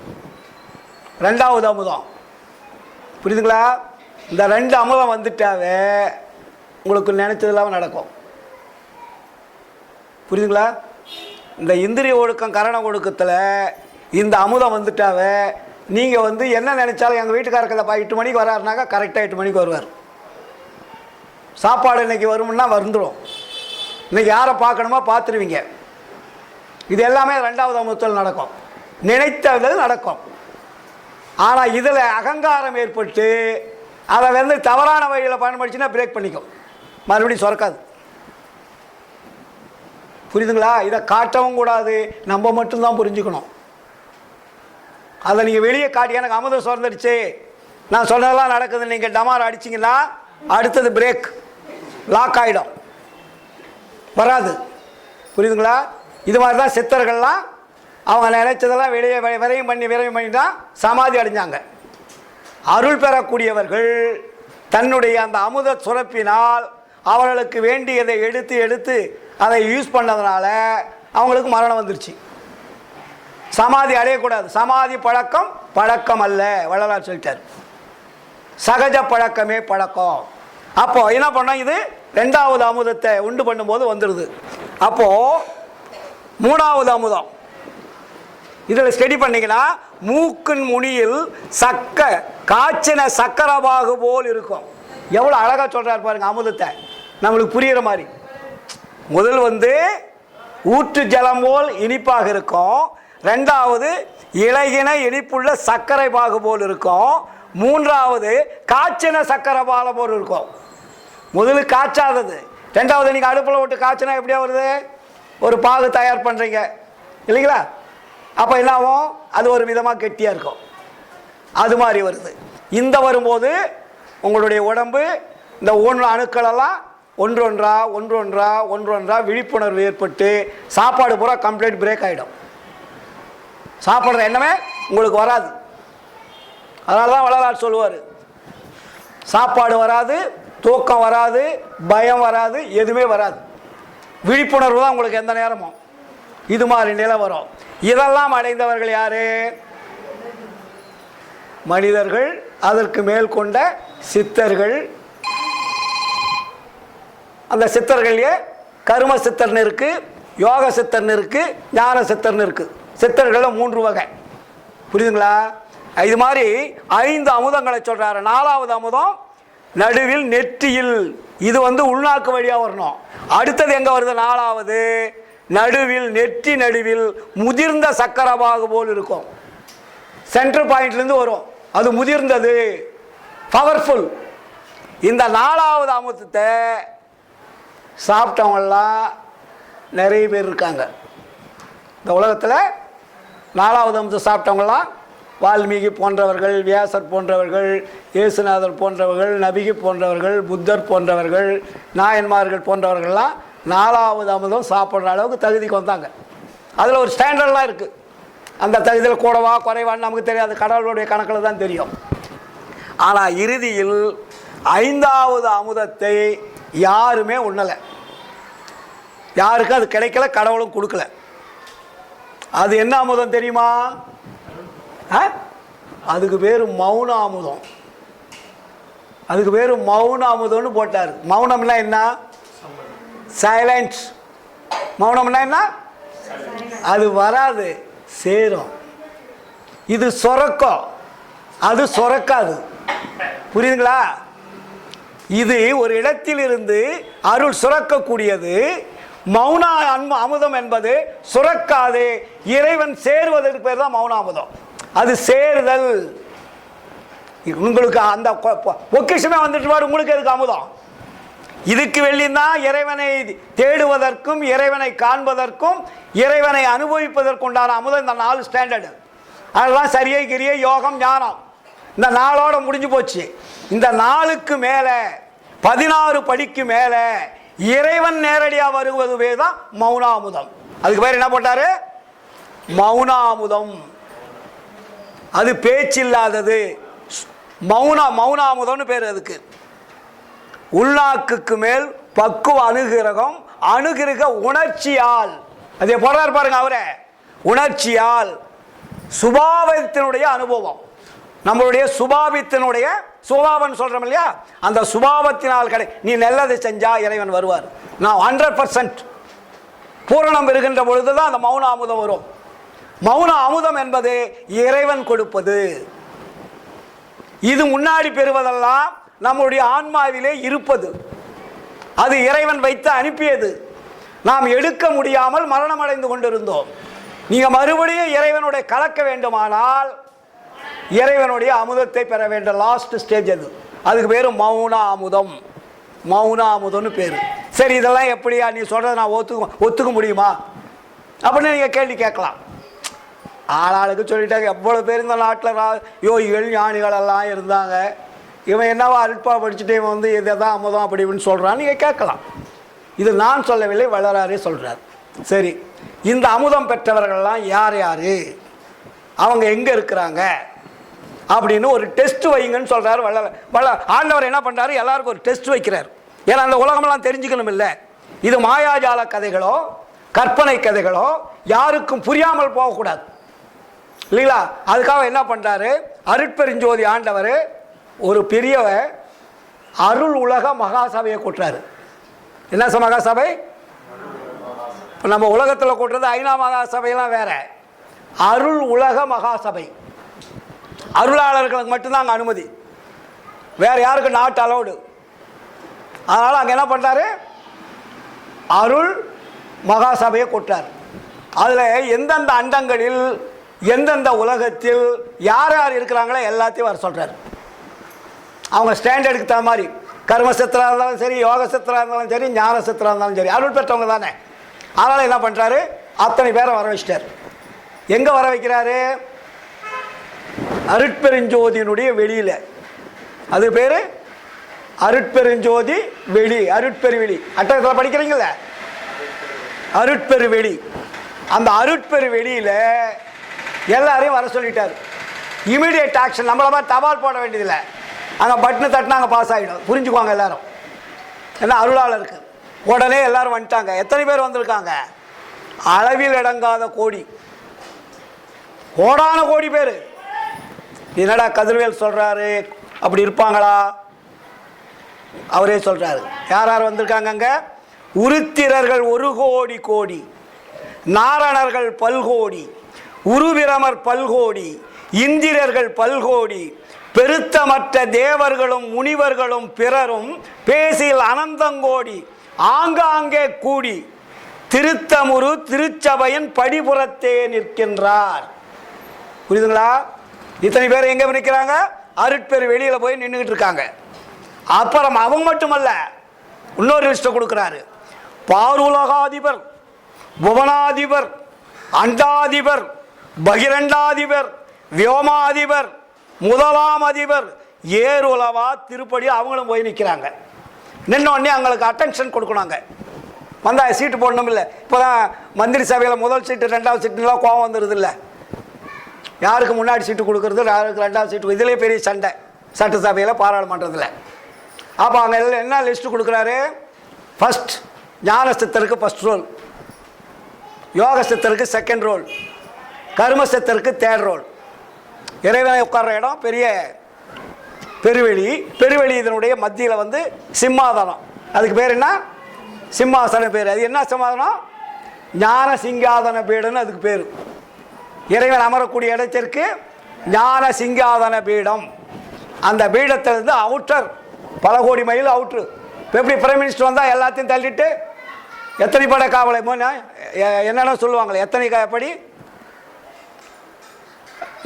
ரெண்டாவது அமுதம். புரியுதுங்களா? இந்த ரெண்டு அமுதம் வந்துட்டாவே உங்களுக்கு நினைச்சதெல்லாம் நடக்கும். புரியுதுங்களா? இந்த இந்திரிய ஒழுக்கம் கரண ஒழுக்கத்தில் இந்த அமுதம் வந்துட்டாவே நீங்கள் என்ன நினைச்சாலும், எங்கள் வீட்டுக்காரர்கிட்ட 8 மணிக்கு வராருனாக்கா கரெக்டாக 8 மணிக்கு வருவார். சாப்பாடு இன்னைக்கு வரும்னா வந்துடும். இன்னைக்கு யாரை பார்க்கணுமோ பார்த்துருவீங்க. இது எல்லாமே ரெண்டாவது அமுதத்தில் நடக்கும். நினைத்தது நடக்கும். ஆனால் இதில் அகங்காரம் ஏற்பட்டு அதை தவறான வழியில் பயன்படுத்தினா பிரேக் பண்ணிக்கும், மறுபடியும் சுரக்காது. புரியுதுங்களா? இதை காட்டவும் கூடாது, நம்ம மட்டும்தான் புரிஞ்சுக்கணும். அதை நீங்கள் வெளியே காட்டி எனக்கு அமுதம் சுரந்துடுச்சு, நான் சொன்னதெல்லாம் நடக்குது, நீங்கள் டமார் அடிச்சிங்கன்னா அடுத்தது பிரேக் லாக் ஆகிடும், வராது. புரியுதுங்களா? இது மாதிரி தான் சித்தர்கள்லாம் அவங்க நினைச்சதெல்லாம் வெளியே விரையும் பண்ணி தான் சமாதி அடைஞ்சாங்க. அருள் பெறக்கூடியவர்கள் தன்னுடைய அந்த அமுத சுரப்பினால் அவர்களுக்கு வேண்டியதை எடுத்து எடுத்து அதை யூஸ் பண்ணதுனால அவங்களுக்கு மரணம் வந்துருச்சு. சமாதி அடையக்கூடாது. சமாதி பழக்கம் பழக்கம் அல்ல, வள்ளலார் சொல்லிட்டார். சகஜ பழக்கமே பழக்கம். அப்போ என்ன பண்ணோம்? இது ரெண்டாவது அமுதத்தை உண்டு பண்ணும்போது வந்துடுது. அப்போ மூணாவது அமுதம் இதில் ஸ்டடி பண்ணிங்கன்னா மூக்கின் முனியில் காய்ச்சின சக்கரபாகு போல் இருக்கும். எவ்வளோ அழகாக சொல்கிறார் பாருங்க அமுதத்தை, நம்மளுக்கு புரிகிற மாதிரி. முதல் ஊற்று ஜலம் போல் இனிப்பாக இருக்கும். ரெண்டாவது இலகின இனிப்புள்ள சர்க்கரை பாகு போல் இருக்கும். மூன்றாவது காய்ச்சின சர்க்கரை பாகு போல் இருக்கும். முதல்ல காய்ச்சாதது. ரெண்டாவது நீங்கள் அடுப்பில் விட்டு காய்ச்சினா எப்படியா வருது? ஒரு பாகு தயார் பண்ணுறீங்க இல்லைங்களா? அப்போ என்ன ஆகும்? அது ஒரு விதமாக கெட்டியாக இருக்கும். அது மாதிரி வருது. இந்த வரும்போது உங்களுடைய உடம்பு இந்த அணுக்களெல்லாம் ஒன்றொன்றா விழிப்புணர்வு ஏற்பட்டு சாப்பாடு பூரா கம்ப்ளீட் பிரேக் ஆகிடும். சாப்பிட்ற எண்ணமே உங்களுக்கு வராது. அதனால தான் வள்ளலார் சொல்லுவார், சாப்பாடு வராது, தூக்கம் வராது, பயம் வராது, எதுவுமே வராது. விழிப்புணர்வு தான் உங்களுக்கு எந்த நேரமும். இது மாதிரி நிலை வரும். இதெல்லாம் அடைந்தவர்கள் யாரு? மனிதர்கள், அதற்கு மேல் கொண்ட சித்தர்கள். அந்த சித்தர்களே கர்ம சித்தர்னு இருக்கு, யோக சித்தர்னு இருக்கு, ஞான சித்தர்னு இருக்கு. சித்தர்கள் 3 வகை. புரியுதுங்களா? இது மாதிரி 5 அமுதங்களை சொல்றாரு. 4வது அமுதம் நடுவில் நெற்றியில். இது உள்நாக்கு வழியாக வரணும். அடுத்தது எங்க வருது? 4வது நடுவில், நெற்றி நடுவில் முதிர்ந்த சக்கரபாகு போல் இருக்கும். சென்டர் பாயிண்ட்லேருந்து வரும். அது முதிர்ந்தது, பவர்ஃபுல். இந்த 4வது அமுதத்தை சாப்பிட்டவங்கெல்லாம் நிறைய பேர் இருக்காங்க இந்த உலகத்தில். 4வது அமுதம் சாப்பிட்டவங்களாம் வால்மீகி போன்றவர்கள், வியாசர் போன்றவர்கள், இயேசுநாதர் போன்றவர்கள், நபிகி போன்றவர்கள், புத்தர் போன்றவர்கள், நாயன்மார்கள் போன்றவர்கள்லாம் 4வது அமுதம் சாப்பிட்ற அளவுக்கு தகுதிக்கு வந்தாங்க. அதில் ஒரு ஸ்டாண்டர்ட்லாம் இருக்குது. அந்த தகுதியில் கூடவா குறைவான்னு நமக்கு தெரியாது, கடவுளுடைய கணக்கில் தான் தெரியும். ஆனால் இறுதியில் 5வது அமுதத்தை யாருமே உண்ணலை. யாருக்கும் அது கிடைக்கல, கடவுளும் கொடுக்கல. அது என்ன அமுதம் தெரியுமா? அதுக்கு பேர் மௌன அமுதம். அதுக்கு பேர் மௌன அமுதம்னு போட்டார். மௌனம்னா என்ன? சைலன்ஸ். மௌனம்னா என்ன? அது வராது, சேரும். இது சுரக்கும், அது சுரக்காது. புரியுதுங்களா? இது ஒரு இடத்தில் இருந்து அருள் சுரக்கக்கூடியது. மௌன அமுதம் என்பது சுரக்காது. இறைவன் சேருவதற்கு பேர் தான் மௌன அமுதம். அது சேருதல். உங்களுக்கு அந்த பொக்கிஷமே வந்துட்டு பாரு, உங்களுக்கு எதுக்கு அமுதம்? இதுக்கு வெள்ளினா இறைவனை தேடுவதற்கும், இறைவனை காண்பதற்கும், இறைவனை அனுபவிப்பதற்குண்டான அமுதம் இந்த 4 ஸ்டாண்டர்டு. அதெல்லாம் சரியை கிரியை யோகம் ஞானம் இந்த 4ஓட முடிஞ்சு போச்சு. இந்த 4க்கு மேலே 16 படிக்கு மேலே இறைவன் நேரடியாக வருவதுவே தான் மௌனாமுதம். அதுக்கு பேர் என்ன போட்டாரு? மௌனாமுதம். அது பேச்சில்லாதது. மௌனாமுதம்னு பேர் அதுக்கு. உள்நாக்குக்கு மேல் பக்குவ அணுகிரகம், அணுகிரக உணர்ச்சியால். அதே போடுறாரு பாருங்க அவரை. உணர்ச்சியால் சுபாவத்தினுடைய அனுபவம். நம்மளுடைய சுபாவத்தினுடைய சுபாவம் சொல்றோம் இல்லையா, அந்த சுபாவத்தினால் நீ நல்லதை செஞ்சா இறைவன் வருவார். நான் 100% பூரணம் பெறுகின்ற பொழுதுதான் அந்த மௌன அமுதம் வரும். மௌன அமுதம் என்பது இறைவன் கொடுப்பது. இது முன்னாடி பெறுவதெல்லாம் நம்முடைய ஆன்மாவிலே இருப்பது. அது இறைவன் வைத்து அனுப்பியது. நாம் எடுக்க முடியாமல் மரணம் அடைந்து கொண்டிருந்தோம். நீங்க மறுபடியும் இறைவனுடைய கலக்க வேண்டுமானால் இறைவனுடைய அமுதத்தை பெற வேண்டும். லாஸ்ட் ஸ்டேஜ் அது. அதுக்கு பேரு மௌன அமுதம். மௌன அமுதம்னு பேரு. சரி, இதெல்லாம் எப்படியா நீ சொல்றதை நான் ஒத்துக்க முடியுமா அப்படின்னு நீங்க கேள்வி கேட்கலாம். ஆளாளுக்கு சொல்லிட்டாங்க. எவ்வளவு பேர் இந்த நாட்டில் யோகிகள் ஞானிகள் எல்லாம் இருந்தாங்க. இவன் என்னவா அல்பா படிச்சுட்டு இவன் வந்து இதை தான் அமுதம் அப்படி இப்படின்னு சொல்றான்னு நீங்க கேட்கலாம். இது நான் சொல்லவில்லை, வள்ளலாரே சொல்றார். சரி, இந்த அமுதம் பெற்றவர்கள்லாம் யார் யாரு, அவங்க எங்க இருக்கிறாங்க அப்படின்னு ஒரு டெஸ்ட் வைங்கன்னு சொல்றாரு வள்ளலார். ஆண்டவர் என்ன பண்றாரு? எல்லாருக்கும் ஒரு டெஸ்ட் வைக்கிறார். ஏன்னா அந்த உலகமெல்லாம் தெரிஞ்சுக்கணும் இல்லை. இது மாயாஜால கதைகளோ கற்பனை கதைகளோ யாருக்கும் புரியாமல் போகக்கூடாது இல்லைங்களா? அதுக்காக என்ன பண்றாரு? அருட்பெருஞ்சோதி ஆண்டவர் ஒரு பெரிய அருள் உலக மகாசபையை கூட்டுறாரு. என்ன மகாசபை? நம்ம உலகத்தில் கூட்டுறது ஐநா மகாசபையெல்லாம் வேற. அருள் உலக மகாசபை. அருளாளர்களுக்கு மட்டும்தான் அங்கே அனுமதி, வேற யாருக்கு நாட் அலௌடு. அதனால அங்கே என்ன பண்றாரு? அருள் மகாசபையை கூட்டார். அதுல எந்தெந்த அண்டங்களில் எந்தெந்த உலகத்தில் யார் யார் இருக்கிறாங்களோ எல்லாத்தையும் வர சொல்றாரு. அவங்க ஸ்டாண்டர்டுக்கு தகுந்த மாதிரி கர்ம சித்திரா இருந்தாலும் சரி, யோக சித்திரா இருந்தாலும் சரி, ஞான சித்திரா இருந்தாலும் சரி, அருள் பெற்றவங்க தானே. அதனால என்ன பண்றாரு? அத்தனை பேரை வர வச்சிட்டார். எங்க வர வைக்கிறாரு? அருட்பெருஞ்சோதியினுடைய வெளியில. அது பேரு அருட்பெருஞ்சோதி வெளி, அருட்பெருவெளி. அட்டத்தில் படிக்கிறீங்கள, அருட்பெருவெளி. அந்த அருட்பெருவெளியில எல்லாரையும் வர சொல்லிட்டார். Immediate action. நம்மள மாதிரி தபால் போட வேண்டியதில்லை. அங்கே பட்டனு தட்டினா அங்கே பாஸ் ஆகிடும். புரிஞ்சுக்குவாங்க எல்லாரும். ஏன்னா அருளாளருக்கு உடனே எல்லாரும் வந்துட்டாங்க. எத்தனை பேர் வந்திருக்காங்க? அளவில் அடங்காத கோடி, கோடான கோடி பேர். என்னடா கதிர்வேல் சொல்றாரு, அப்படி இருப்பாங்களா? அவரே சொல்றாரு. யார் யார் வந்திருக்காங்க அங்க? உருத்திரர்கள் 1 கோடி கோடி, நாரணர்கள் பல்கோடி, உருவிரமர் பல்கோடி, இந்திரர்கள் பல்கோடி, பெருத்தமற்ற தேவர்களும் முனிவர்களும் பிறரும் பேசில் அனந்தங்கோடி ஆங்காங்கே கூடி திருத்தமுரு திருச்சபையின் படிபுறத்தே நிற்கின்றார். புரியுதுங்களா? இத்தனை பேர் எங்க நிற்கிறாங்க? அருட்பெரு வெளியில போய் நின்றுகிட்டு இருக்காங்க. அப்புறம் அவங்க மட்டுமல்ல, இன்னொரு லிஸ்ட் கொடுக்கிறாரு. பாருலகாதிபர், புவனாதிபர், அண்டாதிபர், பகிரண்டாதிபர், வியோமாதிபர், முதலாம் அதிபர், ஏருலவா திருப்படி அவங்களும் போய் நிற்கிறாங்க. நின்னோடனே அவங்களுக்கு அட்டென்ஷன் கொடுக்கணுங்க. வந்தா சீட்டு போடணும் இல்லை. இப்போதான் மந்திரி சபையில் முதல் சீட்டு 2வது சீட்டுலாம் கோவம் வந்துடுது இல்லை. யாருக்கு முன்னாடி சீட்டு கொடுக்கறது, யாருக்கு 2வது சீட்டு, இதுலேயே பெரிய சண்டை சட்டசபையில் பாராளுமன்றத்தில். அப்போ அங்கே என்ன லிஸ்ட்டு கொடுக்குறாரு? ஃபர்ஸ்ட் ஞான சித்தருக்கு ஃபர்ஸ்ட் ரோல், யோக சித்தருக்கு செகண்ட் ரோல், கர்ம சித்தருக்கு தேர்ட் ரோல். இறைவனை உட்கார்ற இடம் பெரிய பெருவெளி. பெருவெளி இதனுடைய மத்தியில் வந்து சிம்மாதனம். அதுக்கு பேர் என்ன? சிம்மாசன பேர். அது என்ன சிம்மாதனம்? ஞான சிங்காதன பீடம்னு அதுக்கு பேர். இறைவன் அமரக்கூடிய இடத்திற்கு ஞான சிங்காதன பீடம். அந்த பீடத்திலிருந்து அவுட்டர் பல கோடி மைல் அவுட்ரு. இப்போ எப்படி பிரைம் மினிஸ்டர் வந்தால் எல்லாத்தையும் தள்ளிட்டு எத்தனை படை காவலை என்னென்ன சொல்லுவாங்களே, எத்தனை படி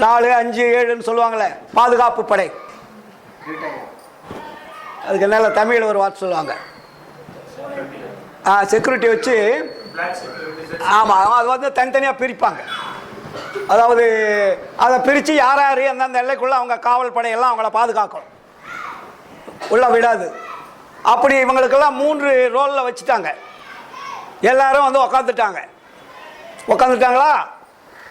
4, 5, 7ன்னு சொல்லுவாங்களே, பாதுகாப்பு படை. அதுக்கு நல்ல தமிழில் ஒரு வார்த்தை சொல்லுவாங்க, செக்யூரிட்டி வச்சு. ஆமாம், அது வந்து தனித்தனியாக பிரிப்பாங்க. அதாவது அதை பிரித்து யார் யார் அந்தந்த எல்லைக்குள்ளே அவங்க காவல் படையெல்லாம் அவங்கள பாதுகாக்கணும், உள்ள விடாது. அப்படி இவங்களுக்கெல்லாம் 3 ரோலில் வச்சுட்டாங்க. எல்லாரும் வந்து உக்காந்துட்டாங்க. உக்காந்துட்டாங்களா?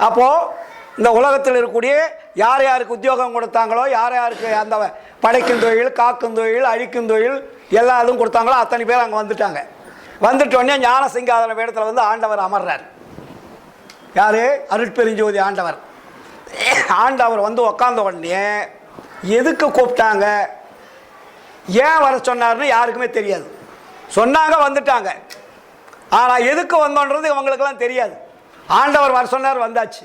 அப்போது இந்த உலகத்தில் இருக்கக்கூடிய யார் யாருக்கு உத்தியோகம் கொடுத்தாங்களோ, யார் யாருக்கு அந்த படைக்கும் தொழில், காக்கும் தொழில், அழிக்கும் தொழில் எல்லா இதுவும் கொடுத்தாங்களோ அத்தனை பேர் அங்கே வந்துட்டாங்க. வந்துட்டோடனே ஞான சிங்காதன வேடத்தில் வந்து ஆண்டவர் அமர்றார். யார்? அருட்பெருஞ்சோதி ஆண்டவர். ஆண்டவர் வந்து உக்காந்த உடனே எதுக்கு கூப்பிட்டாங்க, ஏன் வர சொன்னார்னு யாருக்குமே தெரியாது. சொன்னாங்க, வந்துட்டாங்க. ஆனால் எதுக்கு வந்தோன்றது இவங்களுக்கெல்லாம் தெரியாது. ஆண்டவர் வர சொன்னார், வந்தாச்சு.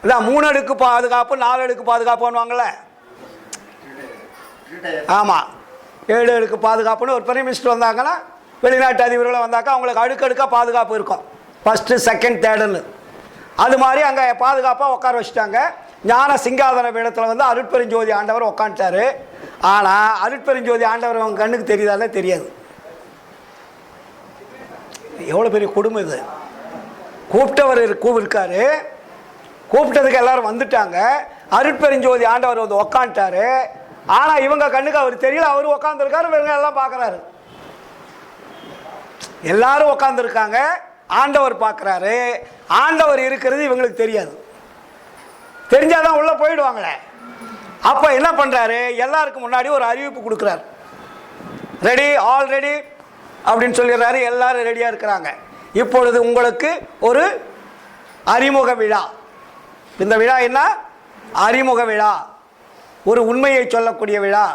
இல்லை 3 அடுக்கு பாதுகாப்பு 4 அடுக்கு பாதுகாப்புன்னுவாங்கள்ல, ஆமாம் 7 அடுக்கு பாதுகாப்புன்னு ஒரு பிரைம் மினிஸ்டர் வந்தாங்கன்னா, வெளிநாட்டு அதிபர்களை வந்தாக்கா அவங்களுக்கு அடுக்கடுக்காக பாதுகாப்பு இருக்கும், ஃபஸ்ட்டு செகண்ட் தேர்டுன்னு. அது மாதிரி அங்கே பாதுகாப்பாக உட்கார வச்சுட்டாங்க. ஞான சிங்காதன பீடத்தில் வந்து அருட்பெருஞ்சோதி ஆண்டவர் உட்காந்துட்டாரு. ஆனால் அருட்பெருஞ்சோதி ஆண்டவர் அவங்க கண்ணுக்கு தெரியுதாலே தெரியாது. எவ்வளோ பெரிய குடும்பம் இது. கூப்பிட்டவர் இருக்காரு, கூப்பிட்டதுக்கு எல்லாரும் வந்துட்டாங்க. அருட்பெருஞ்சோதி ஆண்டவர் வந்து உக்காந்துட்டாரு. ஆனால் இவங்க கண்ணுக்கு அவர் தெரியல, அவர் உக்காந்துருக்காரு, இவங்க எல்லாம் பார்க்குறாரு. எல்லாரும் உக்காந்துருக்காங்க, ஆண்டவர் பார்க்குறாரு. ஆண்டவர் இருக்கிறது இவங்களுக்கு தெரியாது. தெரிஞ்சாதான் உள்ளே போயிடுவாங்களே. அப்போ என்ன பண்ணுறாரு, எல்லாருக்கும் முன்னாடி ஒரு அறிவிப்பு கொடுக்குறாரு. ரெடி, ஆல் ரெடி அப்படின்னு சொல்லிடுறாரு. எல்லாரும் ரெடியாக இருக்கிறாங்க. இப்பொழுது உங்களுக்கு ஒரு அறிமுக விழா. இந்த விழா என்ன? அறிமுக விழா. ஒரு உண்மையை சொல்லக்கூடிய விழா,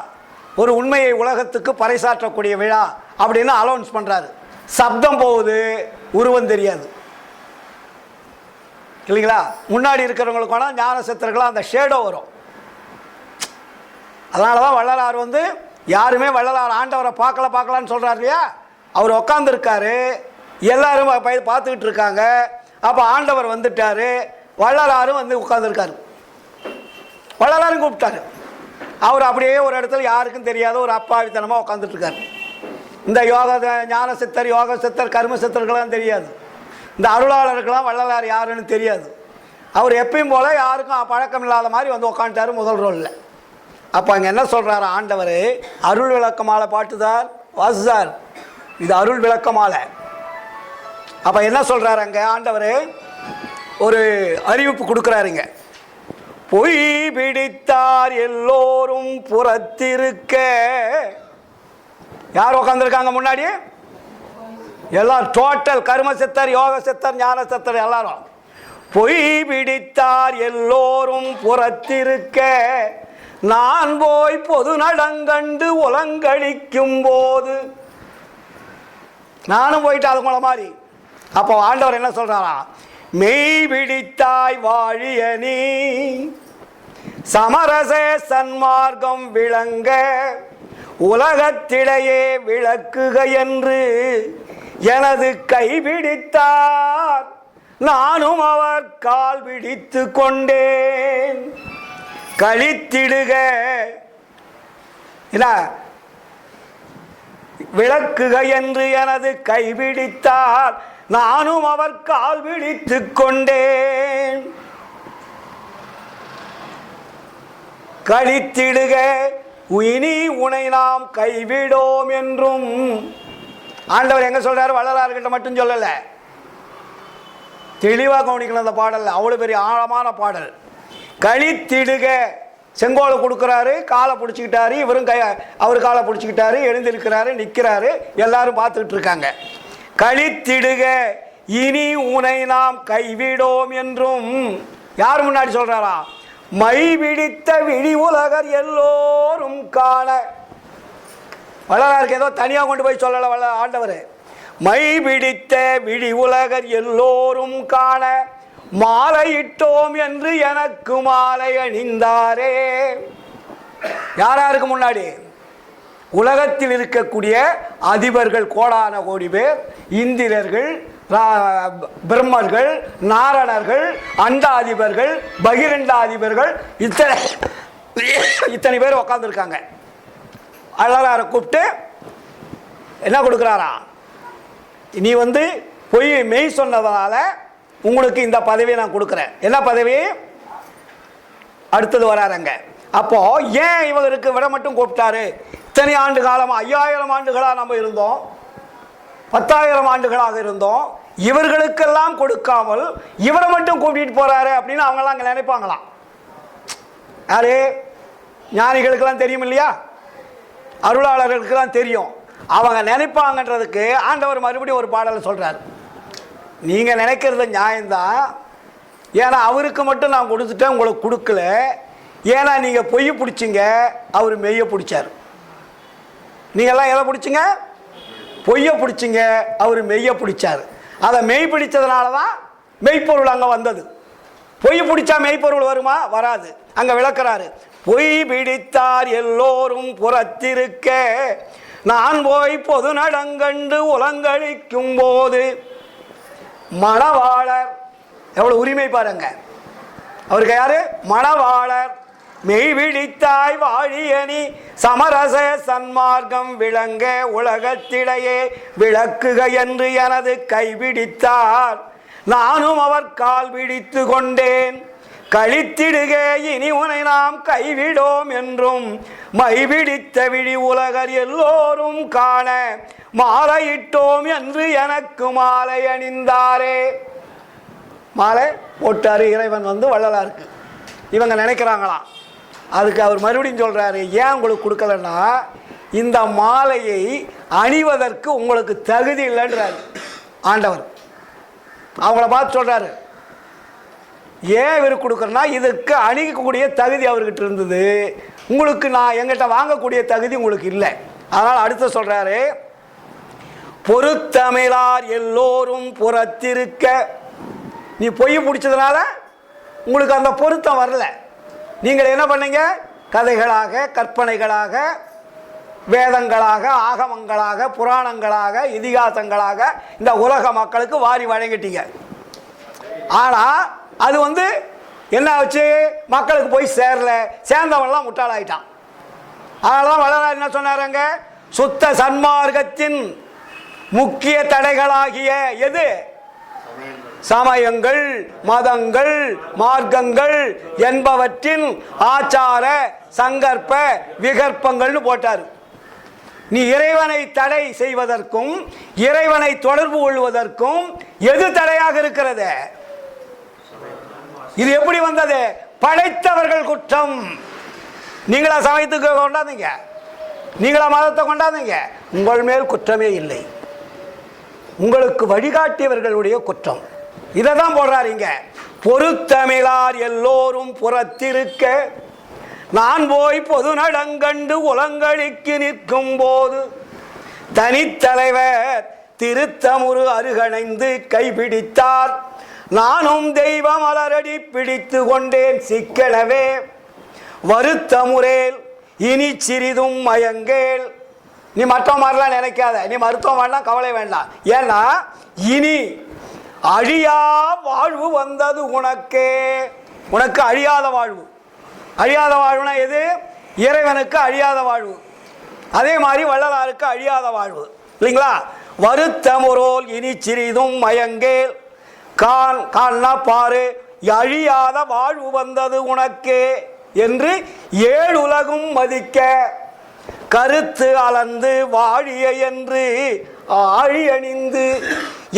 ஒரு உண்மையை உலகத்துக்கு பறைசாற்றக்கூடிய விழா அப்படின்னு அலௌன்ஸ் பண்ணுறாரு. சப்தம் போகுது, உருவம் தெரியாது இல்லைங்களா? முன்னாடி இருக்கிறவங்களுக்கான ஞான சித்தர்களாக அந்த ஷேடோ வரும். அதனால தான் வள்ளலார் வந்து யாருமே வள்ளலார் ஆண்டவரை பார்க்கலான்னு சொல்கிறார் இல்லையா? அவர் உட்காந்துருக்காரு, எல்லாரும் பார்த்துக்கிட்டு இருக்காங்க. அப்போ ஆண்டவர் வந்துட்டார், வள்ளலாரும் வந்து உட்காந்துருக்காரு. வள்ளலாரும் கூப்பிட்டாரு. அவர் அப்படியே ஒரு இடத்துல யாருக்கும் தெரியாத ஒரு அப்பாவித்தனமாக உட்காந்துட்ருக்காரு. இந்த ஞான சித்தர், யோக சித்தர், கர்ம சித்தர்கள்லாம் தெரியாது. இந்த அருளாளருக்கெல்லாம் வள்ளலார் யாருன்னு தெரியாது. அவர் எப்பயும் போல் யாருக்கும் பழக்கம் இல்லாத மாதிரி வந்து உட்காந்துட்டாரு முதல் ரோலில். அப்போ அங்கே என்ன சொல்கிறாரு ஆண்டவர்? அருள் விளக்கமாலை பாட்டுதார் வாசுதார், இது அருள் விளக்கமாலை. அப்போ என்ன சொல்கிறாரு அங்கே ஆண்டவர்? ஒரு அறிவிப்பு கொடுக்குறாருங்க. பொய் பிடித்தார் எல்லோரும் புறத்திருக்க. யார் உட்காந்துருக்காங்க முன்னாடி? எல்லாரும் டோட்டல் கர்ம சித்தர், யோக சித்தர், ஞான சித்தர் எல்லாரும். பொய் பிடித்தார் எல்லோரும் புறத்திருக்க, நான் போய் பொது நடங்கண்டு உலங்கழிக்கும் போது. நானும் போயிட்டு அது மூலம் மாதிரி. அப்போ ஆண்டவர் என்ன சொல்றாரா? மெய் பிடித்தாய் வாழிய நீ சமரச சன்மார்க்கம் விளங்க உலகத்திடையே விளக்குக என்று எனது கைபிடித்தார், நானும் அவர் கால் பிடித்து கொண்டேன். கழித்திடுக விளக்குக என்று எனது கைபிடித்தார், நானும் அவர் கால் பிடித்து கொண்டேன். கழித்திடுக இனி உனை நாம் கைவிடோம் என்றும். ஆண்டவர் எங்க சொல்றாரு? வள்ளலார்கிட்ட மட்டும் சொல்லல, தெளிவாக கவனிக்கணும் அந்த பாடல். அவ்வளவு பெரிய ஆழமான பாடல். கழித்திடுக, செங்கோலை கொடுக்குறாரு, காலை பிடிச்சிக்கிட்டாரு, இவரும் அவர் காலை பிடிச்சிக்கிட்டாரு, எழுந்திருக்கிறாரு, நிற்கிறாரு, எல்லாரும் பார்த்துக்கிட்டு இருக்காங்க. கழித்திடுக இனி உனை நாம் கைவிடோம் என்றும். யார் முன்னாடி சொல்றாரா? மை பிடித்த விழி உலகர் எல்லோரும் காண. வள்ளலாருக்கு ஏதோ தனியாக கொண்டு போய் சொல்லல ஆண்டவர். மை பிடித்த விழி உலகர் எல்லோரும் காண மாலையிட்டோம் என்று எனக்கு மாலை அணிந்தாரே. யாராருக்கு முன்னாடி? உலகத்தில் இருக்கக்கூடிய அதிபர்கள் கோடான கோடி பேர், இந்திரர்கள், பிரம்மர்கள், நாரணர்கள், அண்டாதிபர்கள், பகிரண்டாதிபர்கள், இத்தனை பேர் உட்காந்துருக்காங்க. வள்ளலாரை கூப்பிட்டு என்ன கொடுக்குறாரா? நீ வந்து பொய் மெய் சொன்னதுனால உங்களுக்கு இந்த பதவியை நான் கொடுக்குறேன். என்ன பதவி? அடுத்தது வராருங்க. அப்போ ஏன் இவருக்கு விட மட்டும் கூப்பிட்டாரு? இத்தனை ஆண்டு காலமாக 5000 ஆண்டுகளாக நம்ம இருந்தோம், 10,000 ஆண்டுகளாக இருந்தோம். இவர்களுக்கெல்லாம் கொடுக்காமல் இவரை மட்டும் கூட்டிட்டு போறாரு அப்படின்னு அவங்கெல்லாம் அங்கே நினைப்பாங்களாம். யாரு? ஞானிகளுக்கெல்லாம் தெரியும் இல்லையா, அருளாளர்களுக்கெல்லாம் தெரியும். அவங்க நினைப்பாங்கன்றதுக்கு ஆண்டவர் மறுபடியும் ஒரு பாடலை சொல்றாரு. நீங்க நினைக்கிறது நியாயம்தான், ஏன்னா அவருக்கு மட்டும் நான் கொடுத்துட்டேன், உங்களுக்கு கொடுக்கல. ஏன்னா நீங்க பொய் பிடிச்சிங்க, அவர் மெய்ய பிடிச்சார். நீங்கெல்லாம் எதை பிடிச்சிங்க? பொய்ய பிடிச்சிங்க, அவர் மெய்ய பிடிச்சார். அதை மெய் பிடிச்சதுனால தான் மெய்ப்பொருள் அங்கே வந்தது. பொய் பிடிச்சா மெய்ப்பொருள் வருமா? வராது. அங்கே விளக்குறாரு, பொய் பிடித்தார் எல்லோரும் புறத்திருக்க, நான் போய் பொது நடங்கண்டு உலங்களிக்கும் போது. மணவாளர் எவ்வளவு உரிமை பாருங்க. அவருக்கு யாரு? மணவாளர். மெய் பிடித்தாய் வாழியணி சமரச சன்மார்க்கம் விளங்க உலகத்திடையே விளக்குக என்று எனது கைபிடித்தார், நானும் அவர் கால் பிடித்து கொண்டேன். கழித்திடுக இனி உனை நாம் கைவிடோம் என்றும் மைபிடித்த விழி உலகர் எல்லோரும் காண மாலையிட்டோம் என்று எனக்கு மாலை அணிந்தாரே. மாலை போட்டாரு இறைவன் வந்து வள்ளலாருக்கு. இவங்க நினைக்கிறாங்களாம். அதுக்கு அவர் மறுபடியும் சொல்றாரு, ஏன் உங்களுக்கு கொடுக்கலன்னா இந்த மாலையை அணிவதற்கு உங்களுக்கு தகுதி இல்லைன்றாரு ஆண்டவர். அவங்கள பார்த்து சொல்றாரு, ஏன் இவருக்கு கொடுக்குறேன்னா இதுக்கு அணிக்கக்கூடிய தகுதி அவர்கிட்ட இருந்தது, உங்களுக்கு நான் எங்கிட்ட வாங்கக்கூடிய தகுதி உங்களுக்கு இல்லை. அதனால் அடுத்து சொல்றாரு, பொறுத்தமிழார் எல்லோரும் புறத்திருக்க. நீ பொய் பிடிச்சதுனால உங்களுக்கு அந்த பொருத்தம் வரல. நீங்கள் என்ன பண்ணீங்க? கதைகளாக, கற்பனைகளாக, வேதங்களாக, ஆகமங்களாக, புராணங்களாக, இதிகாசங்களாக இந்த உலக மக்களுக்கு வாரி வழங்கிட்டீங்க. ஆனால் அது வந்து என்ன ஆச்சு? மக்களுக்கு போய் சேரல. சேர்ந்தவன்லாம் முட்டாளாயிட்டான். அதனால தான் வள்ளலார் என்ன சொன்னாருங்க? சுத்த சன்மார்க்கத்தின் முக்கிய தடைகளாகிய எது? சமயங்கள், மதங்கள், மார்க்கங்கள் என்பவற்றின் ஆச்சார சங்கற்ப விகற்பங்கள்னு போட்டார். நீ இறைவனை தடை செய்வதற்கும் இறைவனை தொடர்பு கொள்வதற்கும் எது தடையாக இருக்கிறது? இது எப்படி வந்தது? படைத்தவர்கள் குற்றம். நீங்களா சமயத்துக்கு கொண்டாந்தீங்க? நீங்களா மதத்தை கொண்டாந்தீங்க? உங்கள் மேல் குற்றமே இல்லை, உங்களுக்கு வழிகாட்டியவர்களுடைய குற்றம். இதை தான் போடுறாரு இங்க. பொறுத்தமிழார் எல்லோரும் புறத்திருக்க, நான் போய் பொது நடங்கண்டு உலங்களிக்கு நிற்கும் போது. தனித்தலைவர் திருத்தமுரு அருகணைந்து கைபிடித்தார், நானும் தெய்வ மலரடி பிடித்து கொண்டேன் சிக்கனவே. வருத்தமுறேல் இனி சிறிதும் மயங்கேல். நீ மற்ற மாதிரிலாம் நினைக்காத, நீ மருத்துவம் வேண்டாம், கவலை வேண்டாம். ஏன்னா இனி அழியா வாழ்வு வந்தது உனக்கே. உனக்கு அழியாத வாழ்வு. அழியாத வாழ்வுனா எது? இறைவனுக்கு அழியாத வாழ்வு. அதே மாதிரி வள்ளலாருக்கு அழியாத வாழ்வு இல்லைங்களா? வருத்தமுறோல் இனி சிறிதும் மயங்கேல். கான்னா பாரு, அழியாத வாழ்வு வந்தது உனக்கே என்று ஏழு உலகும் மதிக்க கருத்து அளந்து வாழிய என்று ஆழி அணிந்து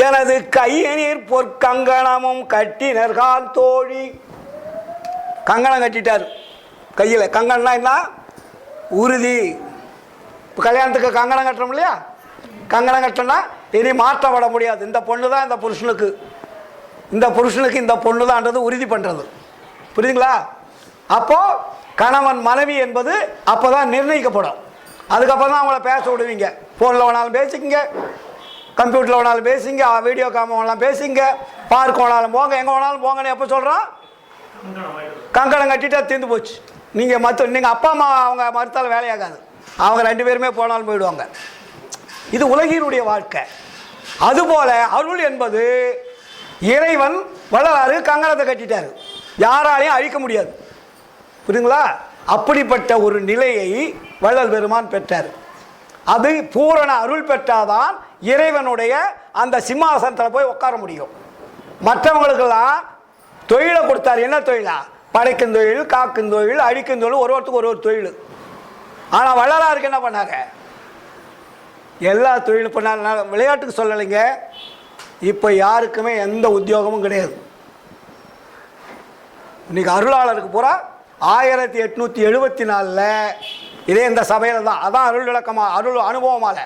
எனது கையினீர் பொற்கங்கணமும் கட்டினர்கால் தோழி. கங்கணம் கட்டிட்டார் கையில். கங்கணம்னா என்ன? உறுதி. இப்போ கல்யாணத்துக்கு கங்கணம் கட்டுறோம் இல்லையா? கங்கணம் கட்டினா இனி மாற்றப்பட முடியாது. இந்த பொண்ணு தான் இந்த புருஷனுக்கு, இந்த புருஷனுக்கு இந்த பொண்ணு தான்ன்றது உறுதி பண்ணுறது. புரியுதுங்களா? அப்போது கணவன் மனைவி என்பது அப்போ தான் நிர்ணயிக்கப்படும். அதுக்கப்புறம் தான் அவங்கள பேச விடுவீங்க. ஃபோனில் வேணாலும் பேசிக்கிங்க, கம்ப்யூட்டரில் வேணாலும் பேசிங்க, வீடியோ காம வேணாலும் பேசிங்க, பார்க் வேணாலும் போங்க, எங்கே வேணாலும் போங்கன்னு எப்போ சொல்கிறோம்? கங்கணம் கட்டிட்டு தீர்ந்து போச்சு. நீங்கள் அப்பா அம்மா அவங்க மறுத்தாலும் வேலையாகாது. அவங்க ரெண்டு பேருமே போனாலும் போயிடுவாங்க. இது உலகினுடைய வாழ்க்கை. அதுபோல அருள் என்பது இறைவன் வள்ளலாறு கங்கணத்தை கட்டிட்டார், யாராலையும் அழிக்க முடியாது. புரியுதுங்களா? அப்படிப்பட்ட ஒரு நிலையை வள்ளல் பெருமான் பெற்றார். அது பூரண அருள் பெற்றாதான் இறைவனுடைய அந்த சிம்மாசனத்தில் போய் உட்கார முடியும். மற்றவங்களுக்கெல்லாம் தொழிலை கொடுத்தார். என்ன தொழிலா? படைக்கும் தொழில், காக்கும் தொழில், அழிக்கும் தொழில், ஒருவருக்கு ஒரு தொழில். ஆனால் வள்ளலாருக்கு என்ன பண்ணாங்க? எல்லா தொழிலும் பண்ணாங்க. விளையாட்டுக்கு சொல்லலைங்க, இப்போ யாருக்குமே எந்த உத்தியோகமும் கிடையாது. இன்னைக்கு அருளாளருக்கு பூரா 1874 இதே இந்த சபையில் தான், அதான் அருள் விளக்கமாக அருள் அனுபவமால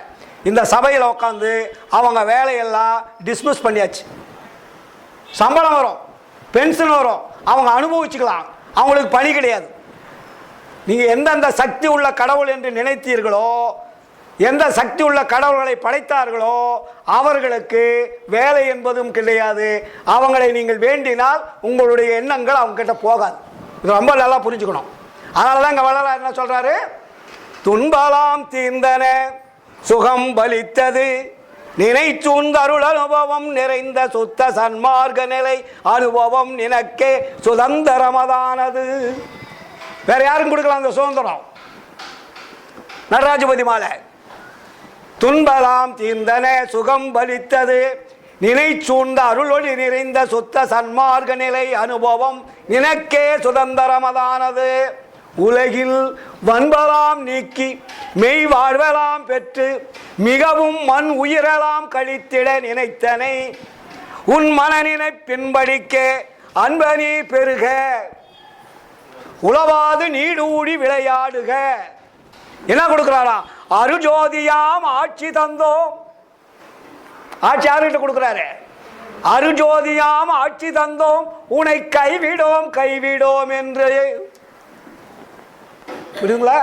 இந்த சபையில் உட்காந்து அவங்க வேலையெல்லாம் டிஸ்மிஸ் பண்ணியாச்சு. சம்பளம் வரும், பென்ஷன் வரும், அவங்க அனுபவிச்சுக்கலாம், அவங்களுக்கு பணி கிடையாது. நீங்கள் எந்தெந்த சக்தி உள்ள கடவுள் என்று நினைத்தீர்களோ, எந்த சக்தி உள்ள கடவுள்களை படைத்தார்களோ அவர்களுக்கு வேலை என்பதும் கிடையாது. அவங்களை நீங்கள் வேண்டினால் உங்களுடைய எண்ணங்கள் அவங்க கிட்ட போகாது. இது ரொம்ப நல்லா புரிஞ்சுக்கணும். அதனால தான் இங்கே வள்ளலார் என்ன சொல்றாரு, துன்பலாம் தீர்ந்தன சுகம் பலித்தது நினைச்சூர்ந்த அருள் அனுபவம் நிறைந்த சுத்த சன்மார்க்க நிலை அனுபவம் நினக்கே சுதந்திரமதானது. வேற யாரும் கொடுக்கலாம் அந்த சுதந்திரம்? நடராஜபதி மாலை. துன்பலாம் தீர்ந்தன சுகம் பலித்தது நினைச்சூர்ந்த அருளொளி நிறைந்த சுத்த சன்மார்க்க நிலை அனுபவம் நினக்கே சுதந்திரமதானது. உலகில் வன்பலாம் நீக்கி மெய் வாழ்வலாம் பெற்று மிகவும் மண் உயிரெல்லாம் கழித்திட நினைத்தனை உன் மனநினை பின்படிக்க அன்பனி பெருக உளவாது நீடூடி விளையாடுக. என்ன கொடுக்கிறாரா? அருஜோதியாம் ஆட்சி தந்தோம். ஆட்சி யாருகிட்ட கொடுக்கிறாரு? அருஜோதியாம் ஆட்சி தந்தோம் உன்னை கைவிடோம் கைவிடோம் என்று. புரியுதுங்களா?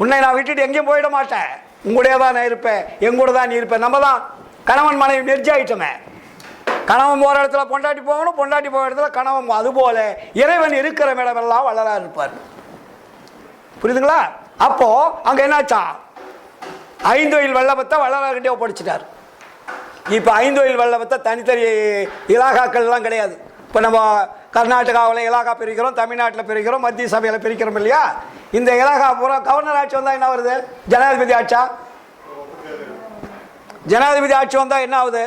உன்னை நான் விட்டுட்டு எங்கேயும் போயிட மாட்டேன், உங்களுடைய தான் நான் இருப்பேன், எங்கூட தான் நீ இருப்பேன். நம்ம தான் கணவன் மனைவி நெர்ஜி ஆயிட்டோமே. கணவன் போகிற இடத்துல பொண்டாட்டி போகணும், பொண்டாட்டி போகிற இடத்துல கணவன். அதுபோல இறைவன் இருக்கிற இடமெல்லாம் வள்ளலார் இருப்பார். புரியுதுங்களா? அப்போ அங்கே என்னாச்சா, ஐந்தொழில் வல்லபத்தை வள்ளலார்கிட்டே ஒப்படைச்சிட்டார். இப்போ ஐந்தொழில் வல்லபத்தை தனித்தனி இலாகாக்கள்லாம் கிடையாது. இப்போ நம்ம கர்நாடகாவில் இலாகா பிரிக்கிறோம், தமிழ்நாட்டில் பிரிக்கிறோம், மத்திய சபையில் பிரிக்கிறோம் இல்லையா? இந்த இலாகா பூரா கவர்னர் ஆட்சி வந்தால் என்ன வருது? ஜனாதிபதி ஆட்சா? ஜனாதிபதி ஆட்சி வந்தால் என்ன ஆகுது?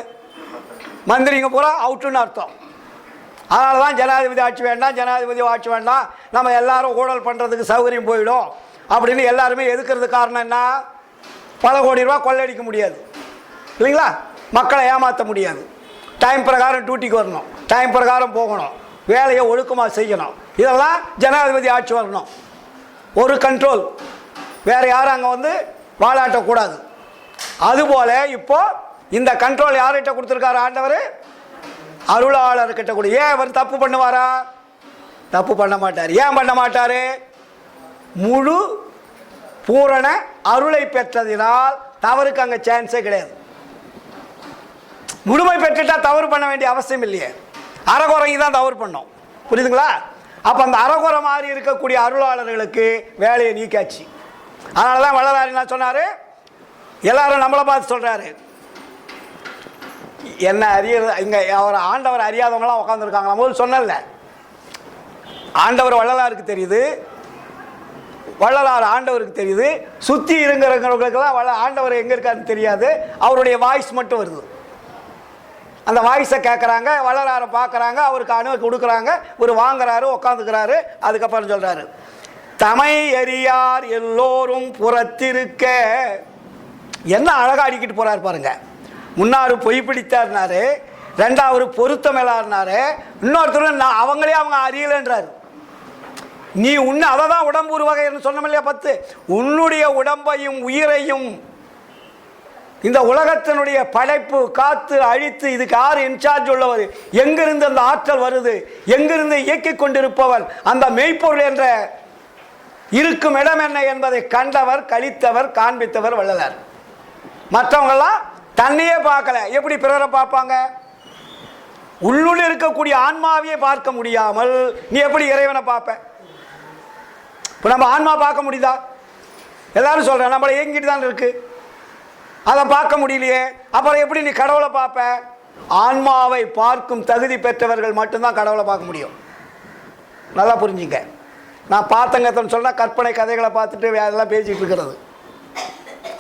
மந்திரிங்க பூரா அவுட்டுன்னு அர்த்தம். அதனால தான் ஜனாதிபதி ஆட்சி வேண்டாம், ஜனாதிபதி ஆட்சி வேண்டாம், நம்ம எல்லாரும் ஊழல் பண்ணுறதுக்கு சௌகரியம் போயிடும் அப்படின்னு எல்லாருமே எதுக்கிறது. காரணம் என்ன? பல கோடி ரூபா கொள்ளையடிக்க முடியாது இல்லைங்களா? மக்களை ஏமாற்ற முடியாது. டைம் பிரகாரம் டியூட்டிக்கு வரணும், டைம் பிரகாரம் போகணும், வேலையை ஒழுக்கமாக செய்யணும். இதெல்லாம் ஜனாதிபதி ஆட்சி வரணும். ஒரு கண்ட்ரோல், வேறு யாரும் அங்கே வந்து வாழாட்டக்கூடாது. அதுபோல் இப்போ இந்த கண்ட்ரோல் யார்கிட்ட கொடுத்துருக்காரு ஆண்டவர்? அருளாளர்கிட்ட கூட. ஏன் அவர் தப்பு பண்ணுவாரா? தப்பு பண்ண மாட்டார். ஏன் பண்ண மாட்டார்? முழு பூரண அருளை பெற்றதினால் தவறுக்கு அங்கே சான்ஸே கிடையாது. முழுமை பெற்றுட்டா தவறு பண்ண வேண்டிய அவசியம் இல்லையே, அறகுறைக்கு தான் தவறு பண்ணோம். புரியுதுங்களா? அப்போ அந்த அறகுறை மாதிரி இருக்கக்கூடிய அருளாளர்களுக்கு வேலையை நீக்காச்சு. அதனால தான் வள்ளலார் என்ன சொன்னார்? எல்லாரும் நம்மளை பார்த்து சொல்கிறாரு, என்ன அறியறது இங்கே அவர் ஆண்டவர் அறியாதவங்களாம் உட்காந்துருக்காங்களா? போது சொன்னல, ஆண்டவர் வள்ளலாருக்கு தெரியுது, வள்ளலார் ஆண்டவருக்கு தெரியுது, சுற்றி இருக்கிறவங்களுக்கெல்லாம் ஆண்டவர் எங்கே இருக்காருன்னு தெரியாது. அவருடைய வாய்ஸ் மட்டும் வருது. அந்த வாய்ஸை கேட்குறாங்க, வள்ளலாரை பார்க்குறாங்க, அவருக்கு அணு கொடுக்குறாங்க, ஒரு வாங்குறாரு, உட்காந்துக்கிறாரு. அதுக்கப்புறம் சொல்கிறாரு, தமை எரியார் எல்லோரும் புறத்திருக்க. என்ன அழகாக அடிக்கிட்டு போகிறார் பாருங்க. முன்னாரு பொய் பிடித்தார்னாரு, ரெண்டாவது பொருத்தம் மேலாருனாரு, இன்னொருத்தர் அவங்களே அவங்க அறியலைன்றாரு. நீ உன்னை அதை தான் உடம்பு ஒரு வகைன்னு சொன்னோம் இல்லையா? 10 உன்னுடைய உடம்பையும் உயிரையும் இந்த உலகத்தினுடைய படைப்பு காத்து அழித்து இதுக்கு யார் இன்சார்ஜ் உள்ளவர்? எங்கிருந்து அந்த ஆற்றல் வருது? எங்கிருந்து இயக்கிக் கொண்டிருப்பவர்? அந்த மெய்ப்பொருள் என்ற இருக்கும் இடம் என்ன என்பதை கண்டவர், கழித்தவர், காண்பித்தவர் வள்ளலார். மற்றவங்கெல்லாம் தன்னையே பார்க்கல, எப்படி பிறரை பார்ப்பாங்க? உள்ளுள் இருக்கக்கூடிய ஆன்மாவையே பார்க்க முடியாமல் நீ எப்படி இறைவனை பார்ப்ப? இப்போ நம்ம ஆன்மா பார்க்க முடியுதா? எல்லாரும் சொல்கிறேன், நம்மளை இயங்கிட்டு தான் இருக்கு, அதை பார்க்க முடியலையே. அப்புறம் எப்படி நீ கடவுளை பார்ப்ப? ஆன்மாவை பார்க்கும் தகுதி பெற்றவர்கள் மட்டும்தான் கடவுளை பார்க்க முடியும். நல்லா புரிஞ்சுங்க. நான் பார்த்தங்கத்தன்னு சொன்னால் கற்பனை கதைகளை பார்த்துட்டு வேறெல்லாம் பேசிகிட்டு இருக்கிறது.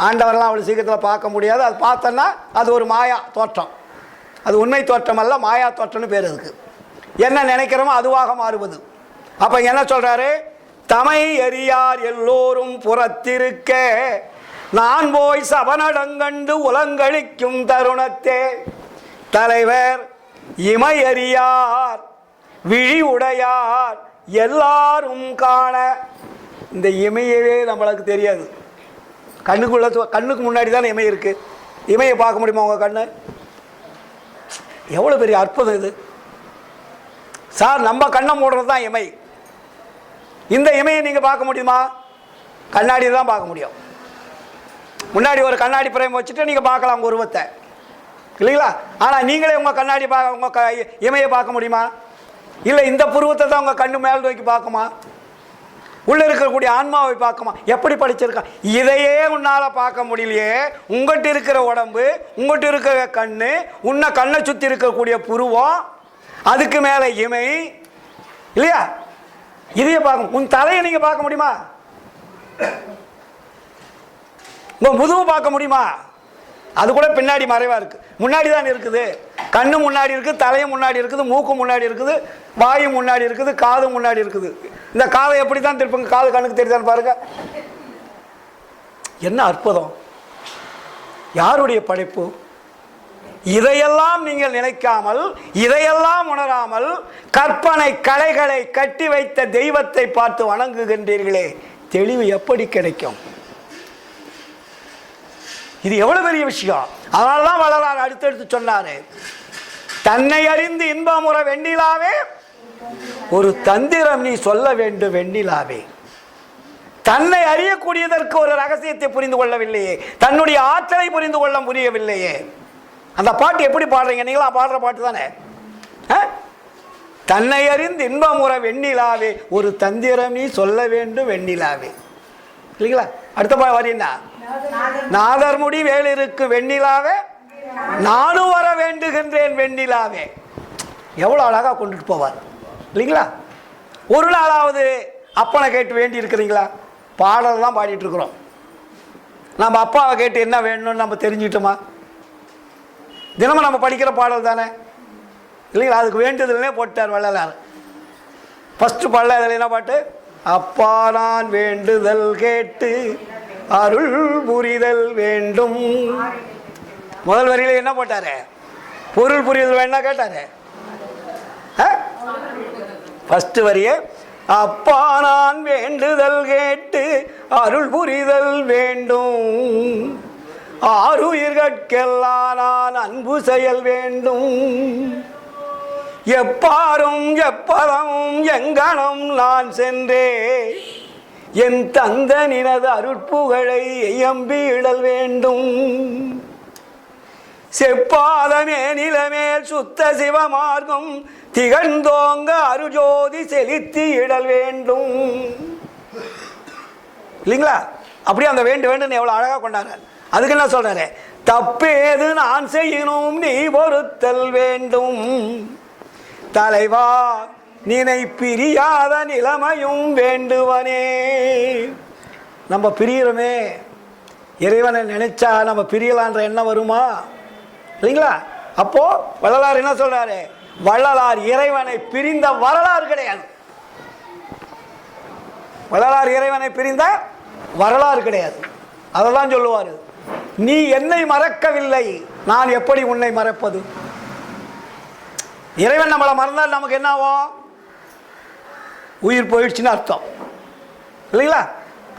ஆண்டவரெல்லாம் அவ்வளோ சீக்கிரத்தில் பார்க்க முடியாது. அது பார்த்தோன்னா அது ஒரு மாயா தோற்றம், அது உண்மை தோற்றம் அல்ல, மாயா தோற்றம்னு பேர் அதுக்கு. என்ன நினைக்கிறோமோ அதுவாக மாறுவது. அப்போ என்ன சொல்கிறாரு? தமை எரியார் எல்லோரும் புறத்திருக்க நான் போய் சபனடங்கண்டு உலங்களிக்கும் தருணத்தே. தலைவர் இமையறியார் விழி உடையார் எல்லாரும் காண. இந்த இமையவே நம்மளுக்கு தெரியாது. கண்ணுக்கு முன்னாடி தானே இமை இருக்கு. இமையை பார்க்க முடியுமா உங்க கண்ணு? எவ்வளவு பெரிய அற்புதம் இது சார். நம்ம கண்ணை மூடுறது தான் இமை. இந்த இமையை நீங்க பார்க்க முடியுமா? கண்ணாடி தான் பார்க்க முடியும். முன்னாடி ஒரு கண்ணாடி பிரேம் வச்சுட்டு நீங்க பார்க்கலாம் உங்க உருவத்தை, இல்லைங்களா? ஆனா நீங்களே உங்க கண்ணாடி உங்க இமையை பார்க்க முடியுமா? இல்லை, இந்த புருவத்தை தான் உங்க கண்ணு மேல் நோக்கி பார்க்குமா? உள்ள இருக்கக்கூடிய ஆன்மாவை பார்க்குமா? எப்படி படிச்சிருக்கா? இதையே உன்னால பார்க்க முடியலையே. உங்கள்கிட்ட இருக்கிற உடம்பு, உங்கள்கிட்ட இருக்கிற கண்ணு, உன்னை கண்ணை சுத்தி இருக்கக்கூடிய புருவம், அதுக்கு மேல இமை, இல்லையா? இதையே பார்க்க. உன் தலையை நீங்க பார்க்க முடியுமா? உங்க முதுகு பார்க்க முடியுமா? அது கூட பின்னாடி மறைவா இருக்கு. முன்னாடி தான் இருக்குது. கண்ணு முன்னாடி இருக்குது, தலையும் முன்னாடி இருக்குது, மூக்கு முன்னாடி இருக்குது, வாயு முன்னாடி இருக்குது, காது முன்னாடி இருக்குது. இந்த காதை எப்படி தான் திருப்புங்க? காது கண்ணுக்கு தெரியுதான்னு பாருங்க. என்ன அற்புதம்! யாருடைய படைப்பு! இதையெல்லாம் நீங்கள் நினைக்காமல், இதையெல்லாம் உணராமல், கற்பனை கலைகளை கட்டி வைத்த தெய்வத்தை பார்த்து வணங்குகின்றீர்களே, தெளிவு எப்படி கிடைக்கும்? இது எவ்வளவு பெரிய விஷயம்! அதனால்தான் வள்ளலார் அடுத்தடுத்து சொன்னாரு, தன்னை அறிந்து இன்பமுற வெண்ணிலாவே ஒரு தந்திரம் நீ சொல்ல வேண்டும் வெண்ணிலாவே. தன்னை அறியக்கூடியதற்கு ஒரு ரகசியத்தை புரிந்து கொள்ளவில்லையே, தன்னுடைய ஆற்றலை புரிந்து கொள்ள முடியவில்லையே. அந்த பாட்டு எப்படி பாடுறீங்க? நீங்களா பாடுற பாட்டு தானே. தன்னை அறிந்து இன்பமுற வெண்ணிலாவே ஒரு தந்திரம் நீ சொல்ல வேண்டும் வெண்ணிலாவே, இல்லைங்களா? அடுத்த வரி என்ன? நாதர்முடி வேலிருக்கு வெண்ணிலாவே நானும் வர வேண்டுகின்றேன் வெண்ணிலாவே. எவ்வளவு அழகா கொண்டுட்டு போவார், இல்லைங்களா? ஒரு நாளாவது அப்பனை கேட்டு வேண்டி இருக்கிறீங்களா? பாடல் தான் பாடிட்டு இருக்கிறோம். நம்ம அப்பாவை கேட்டு என்ன வேணும்னு நம்ம தெரிஞ்சுக்கிட்டோமா? தினமும் நம்ம படிக்கிற பாடல் தானே, இல்லைங்களா? அதுக்கு வேண்டுதல்னே போட்டார் வள்ளலார். ஃபர்ஸ்ட் பாடல அதில் என்ன பாட்டு? அப்பா நான் வேண்டுதல் கேட்டு அருள் புரிதல் வேண்டும். முதல் வரியில என்ன போட்டாரு? பொருள் புரிதல் வேண்டாம் கேட்டாரு. ஃபர்ஸ்ட் வரியே அப்பா நான் வேண்டுதல் கேட்டு அருள் புரிதல் வேண்டும், ஆருயிர்கட்கெல்லாம் நான் அன்பு செயல் வேண்டும், எப்பாரும் எப்பதமும் எங்கனம் நான் சென்றே என் தந்த நினது அருட்புகழை எம்பி-இடல் வேண்டும், செப்பாதமே நிலமேல் சுத்த சிவமார்க்கம் திகழ்ந்தோங்க அருஜோதி செலுத்தி இடல் வேண்டும். இல்லைங்களா? அப்படியே அந்த வேண்டு வேண்டுன்னு எவ்வளவு அழகா கொண்டாங்க. அதுக்கு என்ன சொல்றாரு? தப்பேது நான் செய்யணும் நீ பொறுத்தல் வேண்டும், தலைவா நினை பிரியாத நிலைமையும் வேண்டுவனே. நம்ம பிரியிறோமே, இறைவனை நினைச்சா நம்ம பிரியலான்ற எண்ணம் வருமா? இல்லைங்களா? அப்போ வள்ளலார் என்ன சொல்றாரு? வள்ளலார் இறைவனை பிரிந்த வரலாறு கிடையாது. வள்ளலார் இறைவனை பிரிந்த வரலாறு கிடையாது. அதெல்லாம் சொல்லுவாரு, நீ என்னை மறக்கவில்லை, நான் எப்படி உன்னை மறப்பது? இறைவன் நம்மளை மறந்தால் நமக்கு என்ன ஆகும்? உயிர் போயிடுச்சுன்னு அர்த்தம், இல்லைங்களா?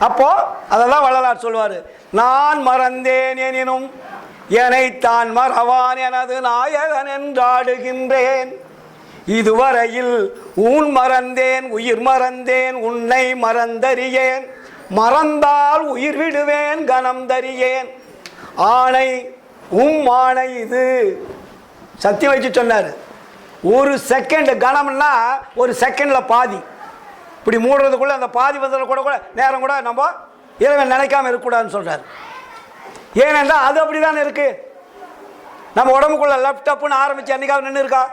அப்போ அதெல்லாம் வள்ளலார் சொல்லுவாரு, நான் மறந்தேன் எனினும் என்னைத்தான் மறவான் எனது நாயகன் என்றாடுகின்றேன், இதுவரையில் ஊன் மறந்தேன் உயிர் மறந்தேன் உன்னை மறந்தறியேன், மறந்தால் உயிர் விடுவேன் கணம் தரியேன், ஆணை ஆணை இது சத்தியம் வச்சு சொன்னார். ஒரு செகண்ட் கணம்னா ஒரு செகண்ட்ல பாதி, இப்படி மூடுறதுக்குள்ள அந்த பாதி வந்ததில் கூட நேரம் கூட நம்ம இறைவன் நினைக்காம இருக்கக்கூடாதுன்னு சொல்றாரு. ஏனென்றால் அது அப்படிதான் இருக்கு. நம்ம உடம்புக்குள்ள லேப்டாப்னு ஆரம்பிச்சு என்னைக்காவது நின்று இருக்கா?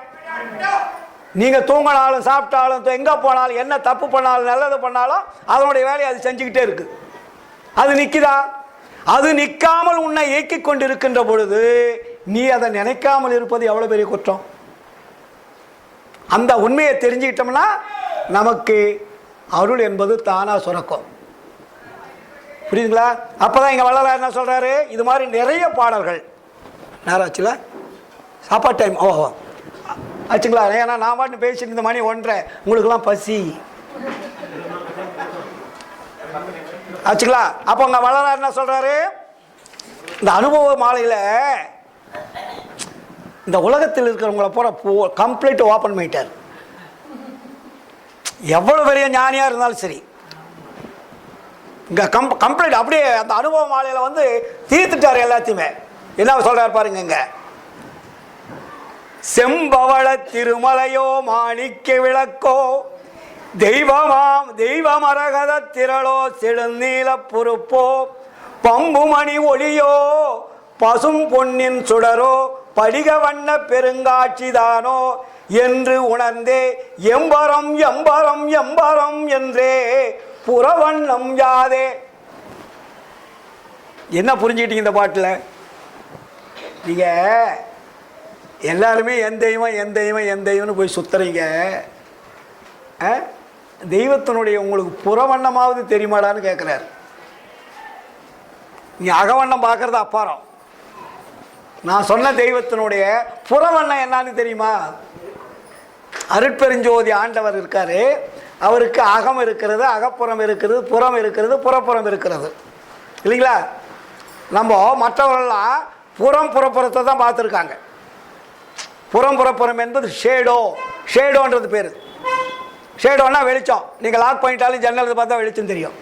நீங்க தூங்கினாலும் சாப்பிட்டாலும் எங்க போனாலும் என்ன தப்பு பண்ணாலும் நல்லது பண்ணாலும் அதனுடைய வேலையை அது செஞ்சுக்கிட்டே இருக்கு. அது நிக்குதா? அது நிற்காமல் உன்னை இயக்கி கொண்டு இருக்கின்ற பொழுது நீ அதை நினைக்காமல் இருப்பது எவ்வளவு பெரிய குற்றம். அந்த உண்மையை தெரிஞ்சுக்கிட்டோம்னா நமக்கு அருள் என்பது தானா சுரக்கும். புரியுதுங்களா? அப்பதான் இங்க வள்ளலார் என்ன சொல்றாரு? இது மாதிரி நிறைய பாடல்கள் நேராச்சுல சாப்பாடு டைம். ஓஹோ ஆச்சுங்களா? ஏன்னா நான் பாட்டு பேசிட்டு இந்த மணி 1:30, உங்களுக்குலாம் பசி ஆச்சுங்களா? அப்போ அங்கே வளரார் என்ன சொல்கிறாரு, இந்த அனுபவ மாலையில் இந்த உலகத்தில் இருக்கிறவங்கள பூரா கம்ப்ளீட் ஓப்பன் பண்ணிட்டார். எவ்வளோ பெரிய ஞானியாக இருந்தாலும் சரி, இங்கே கம்ப்ளீட் அப்படியே அந்த அனுபவ மாலையில் வந்து தீர்த்துட்டார் எல்லாத்தையுமே. என்ன சொல்கிறார் பாருங்க, இங்கே செம்பவள திருமலையோ மாணிக்க விளக்கோ தெய்வமாம் தெய்வமரகத திரளோ செழுநீல பொறுப்போ பம்புமணி ஒளியோ பசும் பொன்னின் சுடரோ படிக வண்ண பெருங்காட்சிதானோ என்று உணர்ந்தே எம்பரம் எம்பரம் எம்பரம் என்றே புறவண்ணம் யாதே. என்ன புரிஞ்சுக்கிட்டீங்க இந்த பாட்டில்? நீங்கள் எல்லாருமே என் தெய்வம் என் தெய்வம் என் தெய்வம்னு போய் சுத்துறீங்க. தெய்வத்தினுடைய உங்களுக்கு புறவண்ணமாவது தெரியுமாடான்னு கேட்குறாரு. நீ அகவண்ணம் பார்க்கறது அப்பாரம். நான் சொன்ன தெய்வத்தினுடைய புறவண்ணம் என்னன்னு தெரியுமா? அருட்பெருஞ்சோதி ஆண்டவர் இருக்காரு, அவருக்கு அகம் இருக்கிறது, அகப்புறம் இருக்கிறது, புறம் இருக்கிறது, புறப்புறம் இருக்கிறது இல்லைங்களா? நம்ம மற்றவர்கள்லாம் புறம் புறப்புறத்தை தான் பார்த்துருக்காங்க. புறம் புறப்புறம் என்பது ஷேடோன்றது பேர். ஷேடோன்னா வெளிச்சம். நீங்கள் லாக் பண்ணிட்டாலும் ஜன்னல் பார்த்தா வெளிச்சம் தெரியும்.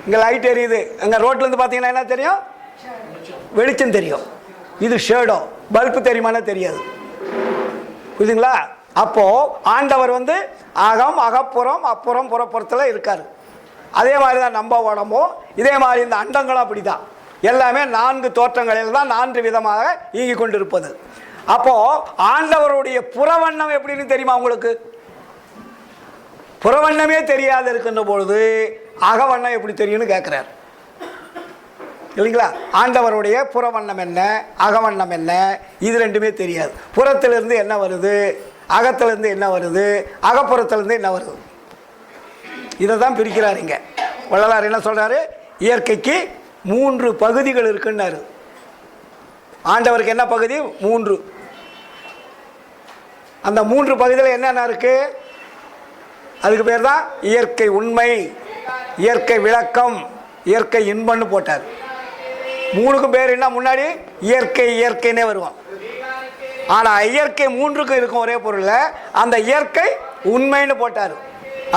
இங்கே லைட் எரியுது, அங்கே ரோட்லேருந்து பார்த்தீங்கன்னா என்ன தெரியும்? வெளிச்சம் தெரியும். இது ஷேடோ. பல்பு தெரியுமானா தெரியாது. புரியுதுங்களா? அப்போது ஆண்டவர் வந்து அகம் அகப்புறம் அப்புறம் புறப்புறத்தில் இருக்கார். அதே மாதிரி தான் நம்ம உடம்பும், இதே மாதிரி இந்த அண்டங்களும் அப்படி தான். எல்லாமே 4 தோற்றங்களில் தான் 4 விதமாக இயங்கி கொண்டிருப்பது. அப்போது ஆண்டவருடைய புறவண்ணம் எப்படின்னு தெரியுமா உங்களுக்கு? புறவண்ணமே தெரியாது இருக்கின்ற பொழுது அகவண்ணம் எப்படி தெரியும்னு கேட்குறார் இல்லைங்களா? ஆண்டவருடைய புறவண்ணம் என்ன, அகவண்ணம் என்ன, இது ரெண்டுமே தெரியாது. புறத்திலிருந்து என்ன வருது, அகத்திலிருந்து என்ன வருது, அகப்புறத்திலிருந்து என்ன வருது, இதை தான் பிரிக்கிறார். இங்கே வள்ளலார் என்ன சொல்கிறாரு, இயற்கைக்கு 3 பகுதிகள் இருக்குன்னாரு. ஆண்டவருக்கு என்ன பகுதி? 3. அந்த 3 பகுதியில் என்னென்ன இருக்குது? அதுக்கு பேர் தான் இயற்கை உண்மை, இயற்கை விளக்கம், இயற்கை இன்பம்னு போட்டார். 3க்கும் பேர் என்ன? முன்னாடி இயற்கை இயற்கைன்னே வருவோம். ஆனால் இயற்கை 3க்கும் இருக்கும் ஒரே பொருள். அந்த இயற்கை உண்மைன்னு போட்டார்.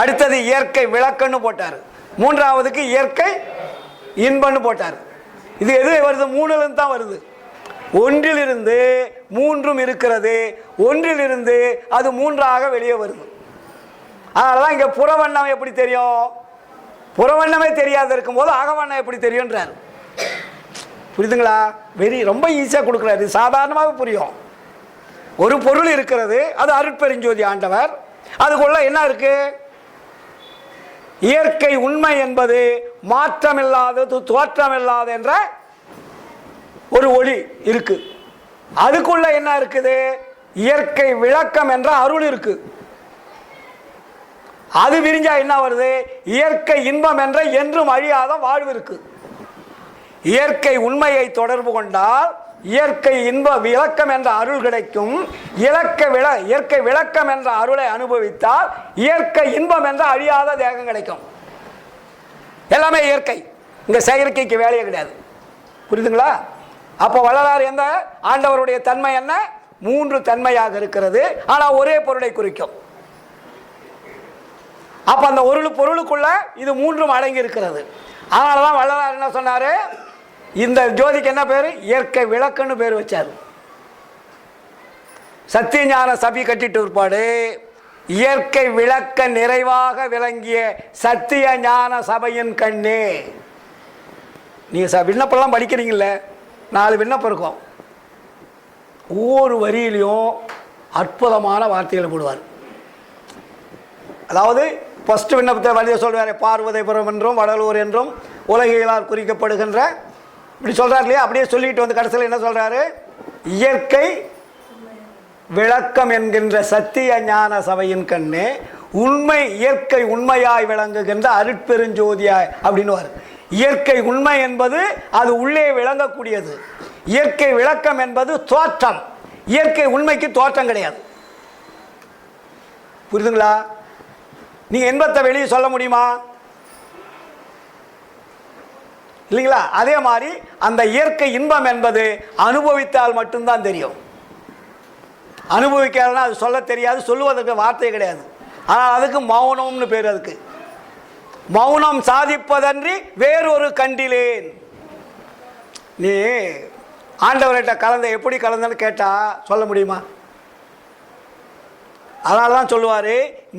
அடுத்தது இயற்கை விளக்கம்னு போட்டார். 3ஆவதுக்கு இயற்கை இன்பம்னு போட்டார். இது எது வருது? 3லிருந்து தான் வருது. ஒன்றிலிருந்து 3ம் இருக்கிறது, ஒன்றிலிருந்து அது 3ஆக வெளியே வருது. அதனால தான் இங்கே புறவண்ணம் எப்படி தெரியும்? புறவண்ணமே தெரியாது இருக்கும்போது அகவண்ணம் எப்படி தெரியுன்றார். புரியுதுங்களா? ரொம்ப ஈஸியாக கொடுக்குறாரு, சாதாரணமாக புரியும். ஒரு பொருள் இருக்கிறது, அது அருட்பெருஞ்சோதி ஆண்டவர். அதுக்குள்ள என்ன இருக்கு? இயற்கை உண்மை என்பது மாற்றமில்லாதது, தோற்றமில்லாத என்ற ஒரு ஒளி இருக்கு. அதுக்குள்ள என்ன இருக்குது? இயற்கை விளக்கம் என்ற அருள் இருக்கு. அது விரிஞ்சா என்ன வருது? இயற்கை இன்பம் என்ற என்றும் அழியாத வாழ்வு இருக்கு. இயற்கை உண்மையை தொடர்பு கொண்டால் இயற்கை இன்ப விளக்கம் என்ற அருள் கிடைக்கும். இயற்கை விளக்கம் என்ற அருளை அனுபவித்தால் இயற்கை இன்பம் என்ற அழியாத தேகம் கிடைக்கும். எல்லாமே இயற்கை, இங்க செயற்கைக்கு வேலையே கிடையாது. புரியுதுங்களா? அப்போ வள்ளலார் எந்த ஆண்டவருடைய தன்மை என்ன? 3 தன்மையாக இருக்கிறது, ஆனால் ஒரே பொருளை குறிக்கும். அப்ப அந்த ஒரு பொருளுக்குள்ள இது 3ம் அடங்கி இருக்கிறது. அதனாலதான் வள்ளலார் என்ன சொன்னாரு? இந்த ஜோதிக்கு என்ன பேரு? இயற்கை விளக்குன்னு பேர் வச்சார். சத்தியஞான சபை கட்டிட்டு இருப்பாடு இயற்கை விளக்க நிறைவாக விளங்கிய சத்திய ஞான சபையின் கண்ணே. நீங்க விண்ணப்பெல்லாம் படிக்கிறீங்கல்ல, 4 விண்ணப்பம் இருக்கும். ஒவ்வொரு வரியிலையும் அற்புதமான வார்த்தைகளை போடுவார். அதாவது ஃபர்ஸ்ட் விண்ணப்பத்தை வழியை சொல்வார், பார்வதைபுரம் என்றும் வடலூர் என்றும் உலகியலால் குறிக்கப்படுகின்ற, இப்படி சொல்றாரு இல்லையா? அப்படியே சொல்லிட்டு வந்து கடைசியில் என்ன சொல்றாரு? இயற்கை விளக்கம் என்கின்ற சத்திய ஞான சபையின் கண்ணே உண்மை இயற்கை உண்மையாய் விளங்குகின்ற அருட்பெருஞ்சோதியாய் அப்படின்னு. இயற்கை உண்மை என்பது அது உள்ளே விளங்கக்கூடியது. இயற்கை விளக்கம் என்பது தோற்றம். இயற்கை உண்மைக்கு தோற்றம் கிடையாது. புரியுதுங்களா? நீங்க இன்பத்தை வெளியே சொல்ல முடியுமா? இல்லைங்களா? அதே மாதிரி அந்த இயற்கை இன்பம் என்பது அனுபவித்தால் மட்டும்தான் தெரியும். அனுபவிக்காதுன்னா அது சொல்ல தெரியாது, சொல்லுவதற்கு வார்த்தை கிடையாது. ஆனால் அதுக்கு மௌனம்னு பேர். அதுக்கு மௌனம் சாதிப்பதன்றி வேறொரு கண்டிலேன். நீ ஆண்டவர்கிட்ட கலந்த எப்படி கலந்தன்னு கேட்டா சொல்ல முடியுமா? அதனால தான் சொல்லுவார்,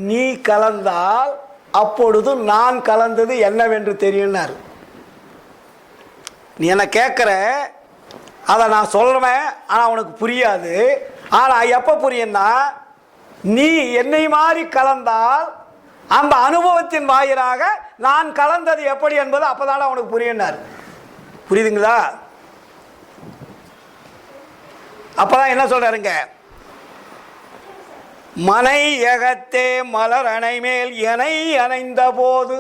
நீ கலந்தால் அப்பொழுது நான் கலந்தது என்னவென்று தெரியும்னாரு. நீ என்ன கேட்குற, அதை நான் சொல்கிறேன், ஆனால் உனக்கு புரியாது. ஆனால் எப்போ புரியும்னா, நீ என்னை மாதிரி கலந்தால் அந்த அனுபவத்தின் வாயிலாக நான் கலந்தது எப்படி என்பது அப்போதான உனக்கு புரியும்னாரு. புரியுதுங்களா? அப்போதான் என்ன சொல்கிறாருங்க, மனை எகத்தே மலர் அணை மேல் எனை அணைந்த போது,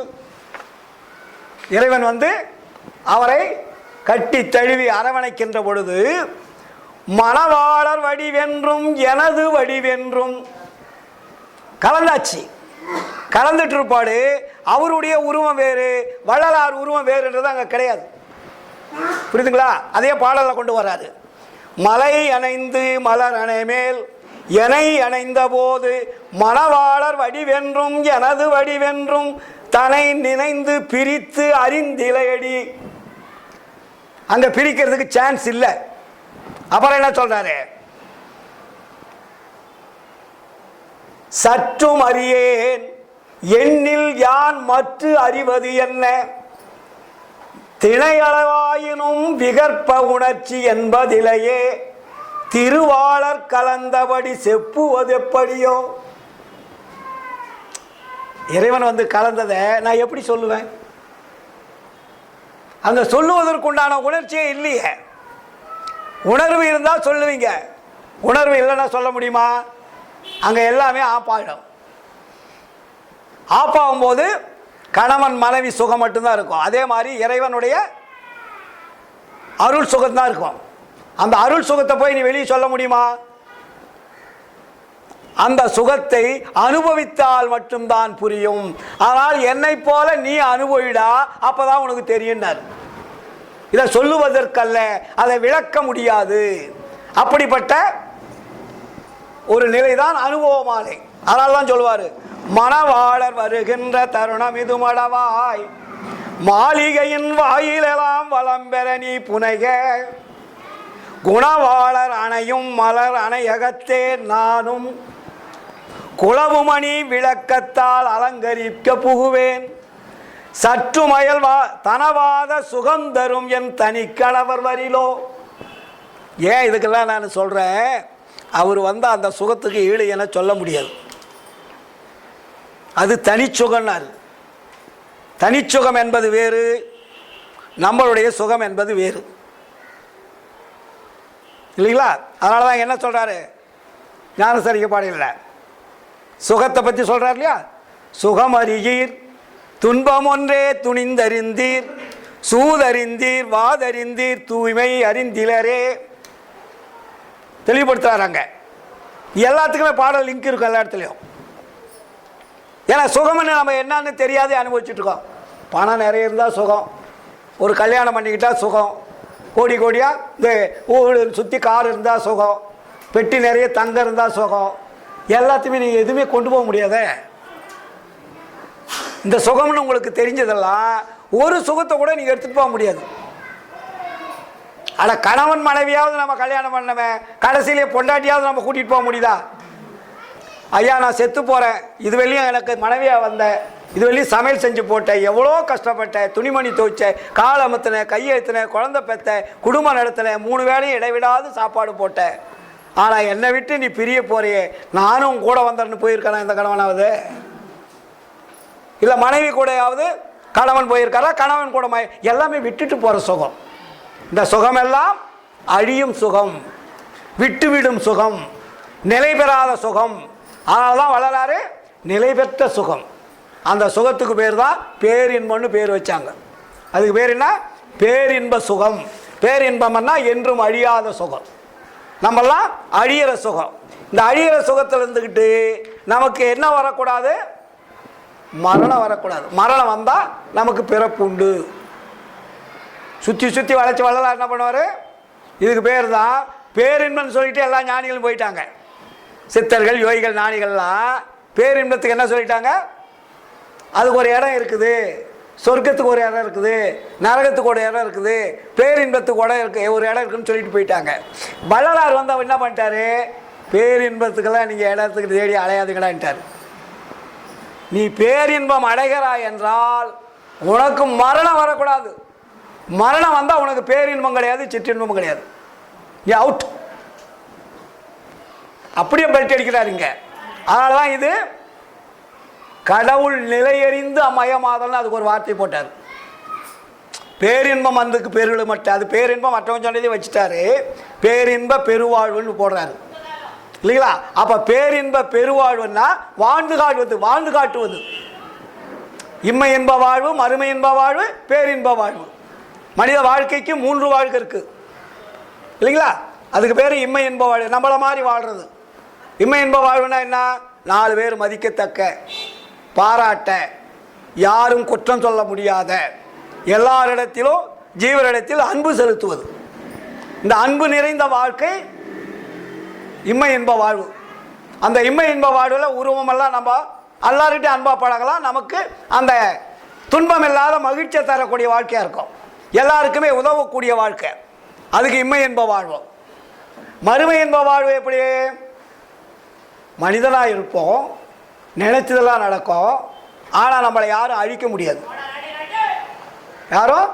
இறைவன் அவரை கட்டி தழுவி அரவணைக்கின்ற பொழுது, மணவாளர் வடிவென்றும் எனது வடிவென்றும் கலந்தாச்சு. கலந்துட்டு இருப்பாடு. அவருடைய உருவம் வேறு, வள்ளலார் உருவம் வேறுன்றது அங்கே கிடையாது. புரியுதுங்களா? அதே பாடலை கொண்டு வராரு. மலை அணைந்து மலர் அணை மேல் எனை அணைந்த போது மணவாளர் வடிவென்றும் எனது வடிவென்றும் தன்னை நினைந்து பிரித்து அறிந்திலையடி. அங்க பிரிக்கிறதுக்கு சான்ஸ் இல்லை. அப்புறம் என்ன சொல்றாரு, சற்றும் அறியேன் எண்ணில் யான் மற்ற அறிவது என்ன, திணையளவாயினும் விகற்ப உணர்ச்சி என்பதிலேயே திருவாளர் கலந்தபடி செப்புவது எப்படியோ. இறைவன் கலந்ததை நான் எப்படி சொல்லுவேன்? அங்க சொல்லுவதற்குண்டான உணர்ச்சியே இல்லையே. உணர்வு இருந்தால் சொல்லுவீங்க, உணர்வு இல்லைன்னா சொல்ல முடியுமா? அங்க எல்லாமே ஆப்பாயிடும். ஆப்பாகும் போது கணவன் மனைவி சுகம் மட்டும்தான் இருக்கும். அதே மாதிரி இறைவனுடைய அருள் சுகம்தான் இருக்கும். அந்த அருள் சுகத்தை போய் நீ வெளியே சொல்ல முடியுமா? அந்த சுகத்தை அனுபவித்தால் மட்டும்தான் புரியும். ஆனால் என்னை போல நீ அனுபவிடா, அப்பதான் உனக்கு தெரியும். இதை சொல்லுவதற்கல்ல, அதை விளக்க முடியாது. அப்படிப்பட்ட ஒரு நிலைதான் அனுபவமாலை. அதனால தான் சொல்லுவாரு, மணவாளர் வருகின்ற தருணம் இது மடவாய், மாளிகையின் வாயிலெல்லாம் வளம் பெற நீ புனைக, குணவாளர் அணையும் மலர் அணையகத்தே நானும் குளவுமணி விளக்கத்தால் அலங்கரிக்க புகுவேன், சற்று மயல் தனவாத சுகந்தரும் என் தனிக்கணவர் வரிலோ. ஏன் இதுக்கெல்லாம் நான் சொல்றேன், அவர் அந்த சுகத்துக்கு ஈடு என சொல்ல முடியாது. அது தனிச்சுகம்னாரு. தனிச்சுகம் என்பது வேறு, நம்மளுடைய சுகம் என்பது வேறு, இல்லைங்களா? அதனால தான் என்ன சொல்றாரு ஞானசரிக பாடல்ல, சுகத்தை பற்றி சொல்றார் இல்லையா, சுகம் அறியீர் துன்பம் ஒன்றே துணிந்தறிந்தீர் சூதறிந்தீர் வாதறிந்தீர் தூய்மை அறிந்திலரே. தெளிவுபடுத்துறாங்க. எல்லாத்துக்குமே பாடல் லிங்க் இருக்கும் எல்லா இடத்துலையும். ஏன்னா சுகம்னு நம்ம என்னன்னு தெரியாதே அனுபவிச்சுட்டு இருக்கோம். பணம் நிறைய இருந்தால் சுகம், ஒரு கல்யாணம் பண்ணிக்கிட்டா சுகம், கோடி கோடியாக இந்த ஊர் சுற்றி கார் இருந்தால் சுகம், பெட்டி நிறைய தங்கம் இருந்தால் சுகம். எல்லாத்தையுமே நீங்கள் எதுவுமே கொண்டு போக முடியாதே. இந்த சுகம்னு உங்களுக்கு தெரிஞ்சதெல்லாம் ஒரு சுகத்தை கூட நீங்கள் எடுத்துகிட்டு போக முடியாது. ஆனால் கணவன் மனைவியாவது நம்ம கல்யாணம் பண்ணவே கடைசியிலே பொண்டாட்டியாவது நம்ம கூட்டிகிட்டு போக முடியுதா? ஐயா நான் செத்து போகிறேன், இது வெளியும் எனக்கு மனைவியாக வந்தேன், இது வெளியும் சமையல் செஞ்சு போட்டேன், எவ்வளோ கஷ்டப்பட்டேன், துணிமணி துவைச்சேன், கால் அமுத்தினேன், கையெழுத்தினேன், குழந்தை பெற்றேன், குடும்பம் நடத்தினேன், 3 வேளையும் இடைவிடாது சாப்பாடு போட்டேன். ஆனால் என்னை விட்டு நீ பிரிய போறியே, நானும் கூட வந்தேன்னு போயிருக்கானா இந்த கணவனாவது? இல்லை மனைவி கூடயாவது கணவன் போயிருக்காரா? கணவன் கூட எல்லாமே விட்டுட்டு போகிற சுகம். இந்த சுகமெல்லாம் அழியும் சுகம், விட்டுவிடும் சுகம், நிலை பெறாத சுகம். அதனால தான் வள்ளலாறு நிலை பெற்ற சுகம். அந்த சுகத்துக்கு பேர் தான் பேரின்பம்னு பேர் வச்சாங்க. அதுக்கு பேர் என்ன? பேரின்ப சுகம். பேரின்பம்னா என்றும் அழியாத சுகம். நம்மெல்லாம் அழியிற சுகம். இந்த அழியிற சுகத்தில் இருந்துக்கிட்டு நமக்கு என்ன வரக்கூடாது? மரணம் வரக்கூடாது. மரணம் வந்தால் நமக்கு பிறப்பு உண்டு. சுற்றி சுற்றி வளைச்சி வள்ளலார் என்ன பண்ணுவார்? இதுக்கு பேர் தான் பேரின்பம்னு சொல்லிட்டு எல்லா ஞானிகளும் போயிட்டாங்க. சித்தர்கள், யோகிகள், ஞானிகள்லாம் பேரின்பத்துக்கு என்ன சொல்லிட்டாங்க? அதுக்கு ஒரு இடம் இருக்குது, சொர்க்கத்துக்கு ஒரு இடம் இருக்குது, நரகத்துக்கு ஒரு இடம் இருக்குது, பேரின்பத்துக்கு ஒரு இடம் இருக்குன்னு சொல்லிட்டு போயிட்டாங்க. வள்ளலார் வந்து அவர் என்ன பண்ணிட்டாரு? பேரின்பத்துக்கெல்லாம் நீங்கள் இடத்துக்கு தேடி அலையாதுங்கடான்ட்டார். நீ பேரின்பம் அடைகிறாய் என்றால் உனக்கு மரணம் வரக்கூடாது. மரணம் வந்தால் உனக்கு பேரின்பம் கிடையாது, சிற்றின்பம் கிடையாது, நீ அவுட். அப்படியே பெல்ட் அடிக்கிறார் இங்க. அதனால தான் இது கடவுள் நிலையறிந்து அமயமாதல்னு அதுக்கு ஒரு வார்த்தை போட்டார். பேரின்பம் அதுக்கு பெருளு மட்டும், அது பேரின்பம் மற்றவங்க சொன்னதே வச்சுட்டாரு. பேரின்ப பெருவாழ்வுன்னு போடுறாரு இல்லைங்களா? அப்ப பேரின்ப பெருவாழ்வுன்னா வாழ்ந்து காட்டுவது, வாழ்ந்து காட்டுவது. இம்மை இன்ப வாழ்வு, மறுமை இன்ப வாழ்வு, பேரின்ப வாழ்வு. மனித வாழ்க்கைக்கு 3 வாழ்க்கை இருக்கு இல்லைங்களா? அதுக்கு பேர் இம்மை இன்ப வாழ்வு, நம்மள மாதிரி வாழ்றது. இம்மை இன்ப வாழ்வுனா என்ன? 4 பேர் மதிக்கத்தக்க, பாராட்ட, யாரும் குற்றம் சொல்ல முடியாத, எல்லாரிடத்திலும் ஜீவரிடத்தில் அன்பு செலுத்துவது. இந்த அன்பு நிறைந்த வாழ்க்கை இம்மை இன்ப வாழ்வு. அந்த இம்மை இன்ப வாழ்வில் உருவமெல்லாம் நம்ம எல்லார்கிட்டையும் அன்பா பழகலாம். நமக்கு அந்த துன்பம் இல்லாத மகிழ்ச்சியை தரக்கூடிய வாழ்க்கையாக இருக்கும். எல்லாருக்குமே உதவக்கூடிய வாழ்க்கை, அதுக்கு இம்மை இன்ப வாழ்வு. மறுமை இன்ப வாழ்வு எப்படி? மனிதனாக இருப்போம், நினைச்சதெல்லாம் நடக்கும், ஆனால் நம்மளை யாரும் அழிக்க முடியாது. யாரும்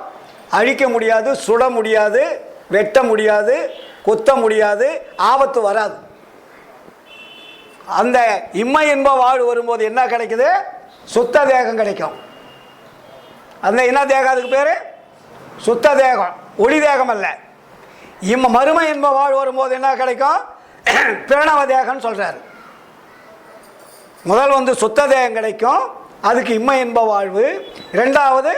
அழிக்க முடியாது, சுட முடியாது, வெட்ட முடியாது, குத்த முடியாது, ஆபத்து வராது. அந்த இம்மை இன்ப வாழ்வு வரும்போது என்ன கிடைக்குது? சுத்த தேகம் கிடைக்கும். அந்த என்ன தேகம்? அதுக்கு பேர் சுத்த தேகம், ஒளி தேகம் அல்ல. மறுமை இன்ப வாழ்வு வரும்போது என்ன கிடைக்கும்? பிரணவ தேகம்னு சொல்றாரு. முதல் வந்து சுத்த தேகம் கிடைக்கும், அதுக்கு இம்மை இன்ப வாழ்வு. இரண்டாவது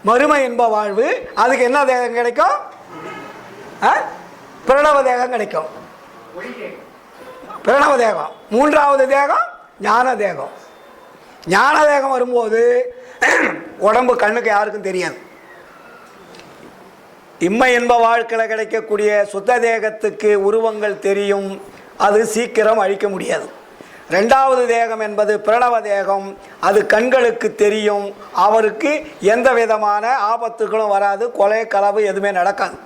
மறுமை இன்ப வாழ்வு, அதுக்கு என்ன தேகம் கிடைக்கும்? பிரணவ தேகம் கிடைக்கும், பிரணவ தேகம். மூன்றாவது தேகம் ஞான தேகம். ஞான தேகம் வரும்போது உடம்பு கண்ணுக்கு யாருக்கும் தெரியாது. இம்மை இன்ப வாழ்க்கையில் கிடைக்கக்கூடிய சுத்த தேகத்துக்கு உருவங்கள் தெரியும், அது சீக்கிரம் அழிக்க முடியாது. ரெண்டாவது தேகம் என்பது பிரணவ தேகம், அது கண்களுக்கு தெரியும், அவருக்கு எந்த விதமான ஆபத்துகளும் வராது, கொலை களவு எதுவுமே நடக்காது.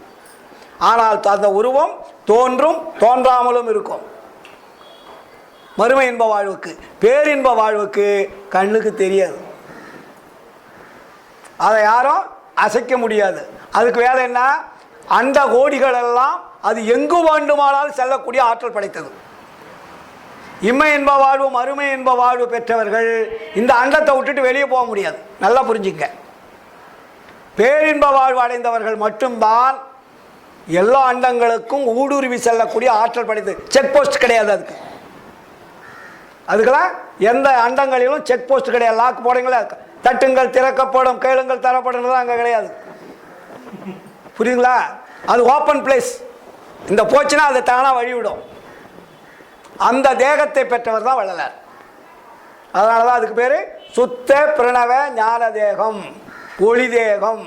ஆனால் அந்த உருவம் தோன்றும், தோன்றாமலும் இருக்கும். மறுமை இன்ப வாழ்வுக்கு. பேரின்ப வாழ்வுக்கு கண்ணுக்கு தெரியாது, அதை யாரும் அசைக்க முடியாது. அதுக்கு வேலை என்ன? அந்த கோடிகள் எல்லாம் அது எங்கு வேண்டுமானாலும் செல்லக்கூடிய ஆற்றல் படைத்தது. இம்மை இன்ப வாழ்வு, மறுமை இன்ப வாழ்வு பெற்றவர்கள் இந்த அண்டத்தை விட்டுட்டு வெளியே போக முடியாது. நல்லா புரிஞ்சுங்க. பேரின்ப வாழ்வு அடைந்தவர்கள் மட்டும்தான் எல்லா அண்டங்களுக்கும் ஊடுருவி செல்லக்கூடிய ஆற்றல் படைத்தது. செக் போஸ்ட் கிடையாது அதுக்கு. அதுக்கெல்லாம் எந்த அண்டங்களிலும் செக் போஸ்ட் கிடையாது. லாக் போடுங்களா, தட்டுங்கள் திறக்கப்படும், கேளுங்கள் தரப்படும், அங்கே கிடையாது. புரியுங்களா? அது ஓப்பன் பிளேஸ். இந்த போச்சுன்னா அது தானாக வழிவிடும். அந்த தேகத்தை பெற்றவர் தான் வள்ளலார். அதனால தான் அதுக்கு பேர் சுத்த பிரணவ ஞான தேகம், ஒளி தேகம்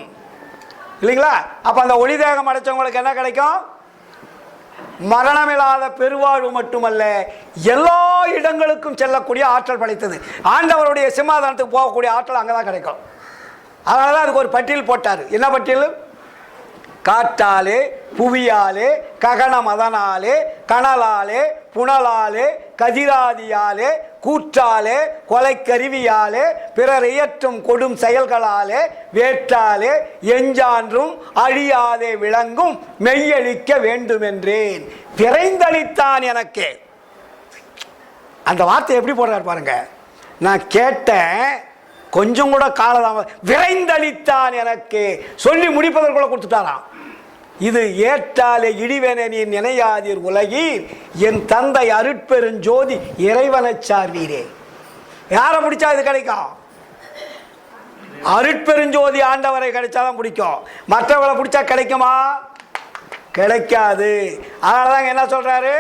இல்லைங்களா? அப்போ அந்த ஒளி தேகம் அடைச்சவங்களுக்கு என்ன கிடைக்கும்? மரணமில்லாத பெருவாழ்வு மட்டுமல்ல, எல்லா இடங்களுக்கும் செல்லக்கூடிய ஆற்றல் படைத்தது. ஆண்டவருடைய சிம்மாதனத்துக்கு போகக்கூடிய ஆற்றல் அங்கே தான் கிடைக்கும். அதனால தான் அதுக்கு ஒரு பட்டியல் போட்டார். என்ன பட்டியல்? காற்றாலே, புவியாலே, ககன மதனாலே, கனலாலே, புனலாலே, கதிராதியாலே, கூற்றாலே, கொலைக்கருவியாலே, பிறர் இயற்றும் கொடும் செயல்களாலே, வேற்றாலே, எஞ்சான்றும் அழியாதே விளங்கும் மெய்யளிக்க வேண்டுமென்றேன் விரைந்தளித்தான் எனக்கே. அந்த வார்த்தை எப்படி போடுறார் பாருங்க. நான் கேட்டேன், கொஞ்சம் கூட காலதாம, விரைந்தளித்தான் எனக்கு சொல்லி முடிப்பதற்குள்ள கொடுத்துட்டாராம். இது ஏற்றாலே இடிவென நீ நினையாதீர் உலகீர், என் தந்தை அருட்பெருஞ்சோதி இறைவனை சார்வீரே. யாரை பிடிச்சா இது கிடைக்கும்? அருட்பெருஞ்சோதி ஆண்டவரை கிடைச்சாதான் பிடிக்கும். மற்றவங்களை பிடிச்சா கிடைக்குமா? கிடைக்காது. அதனால தாங்க என்ன சொல்றாரு,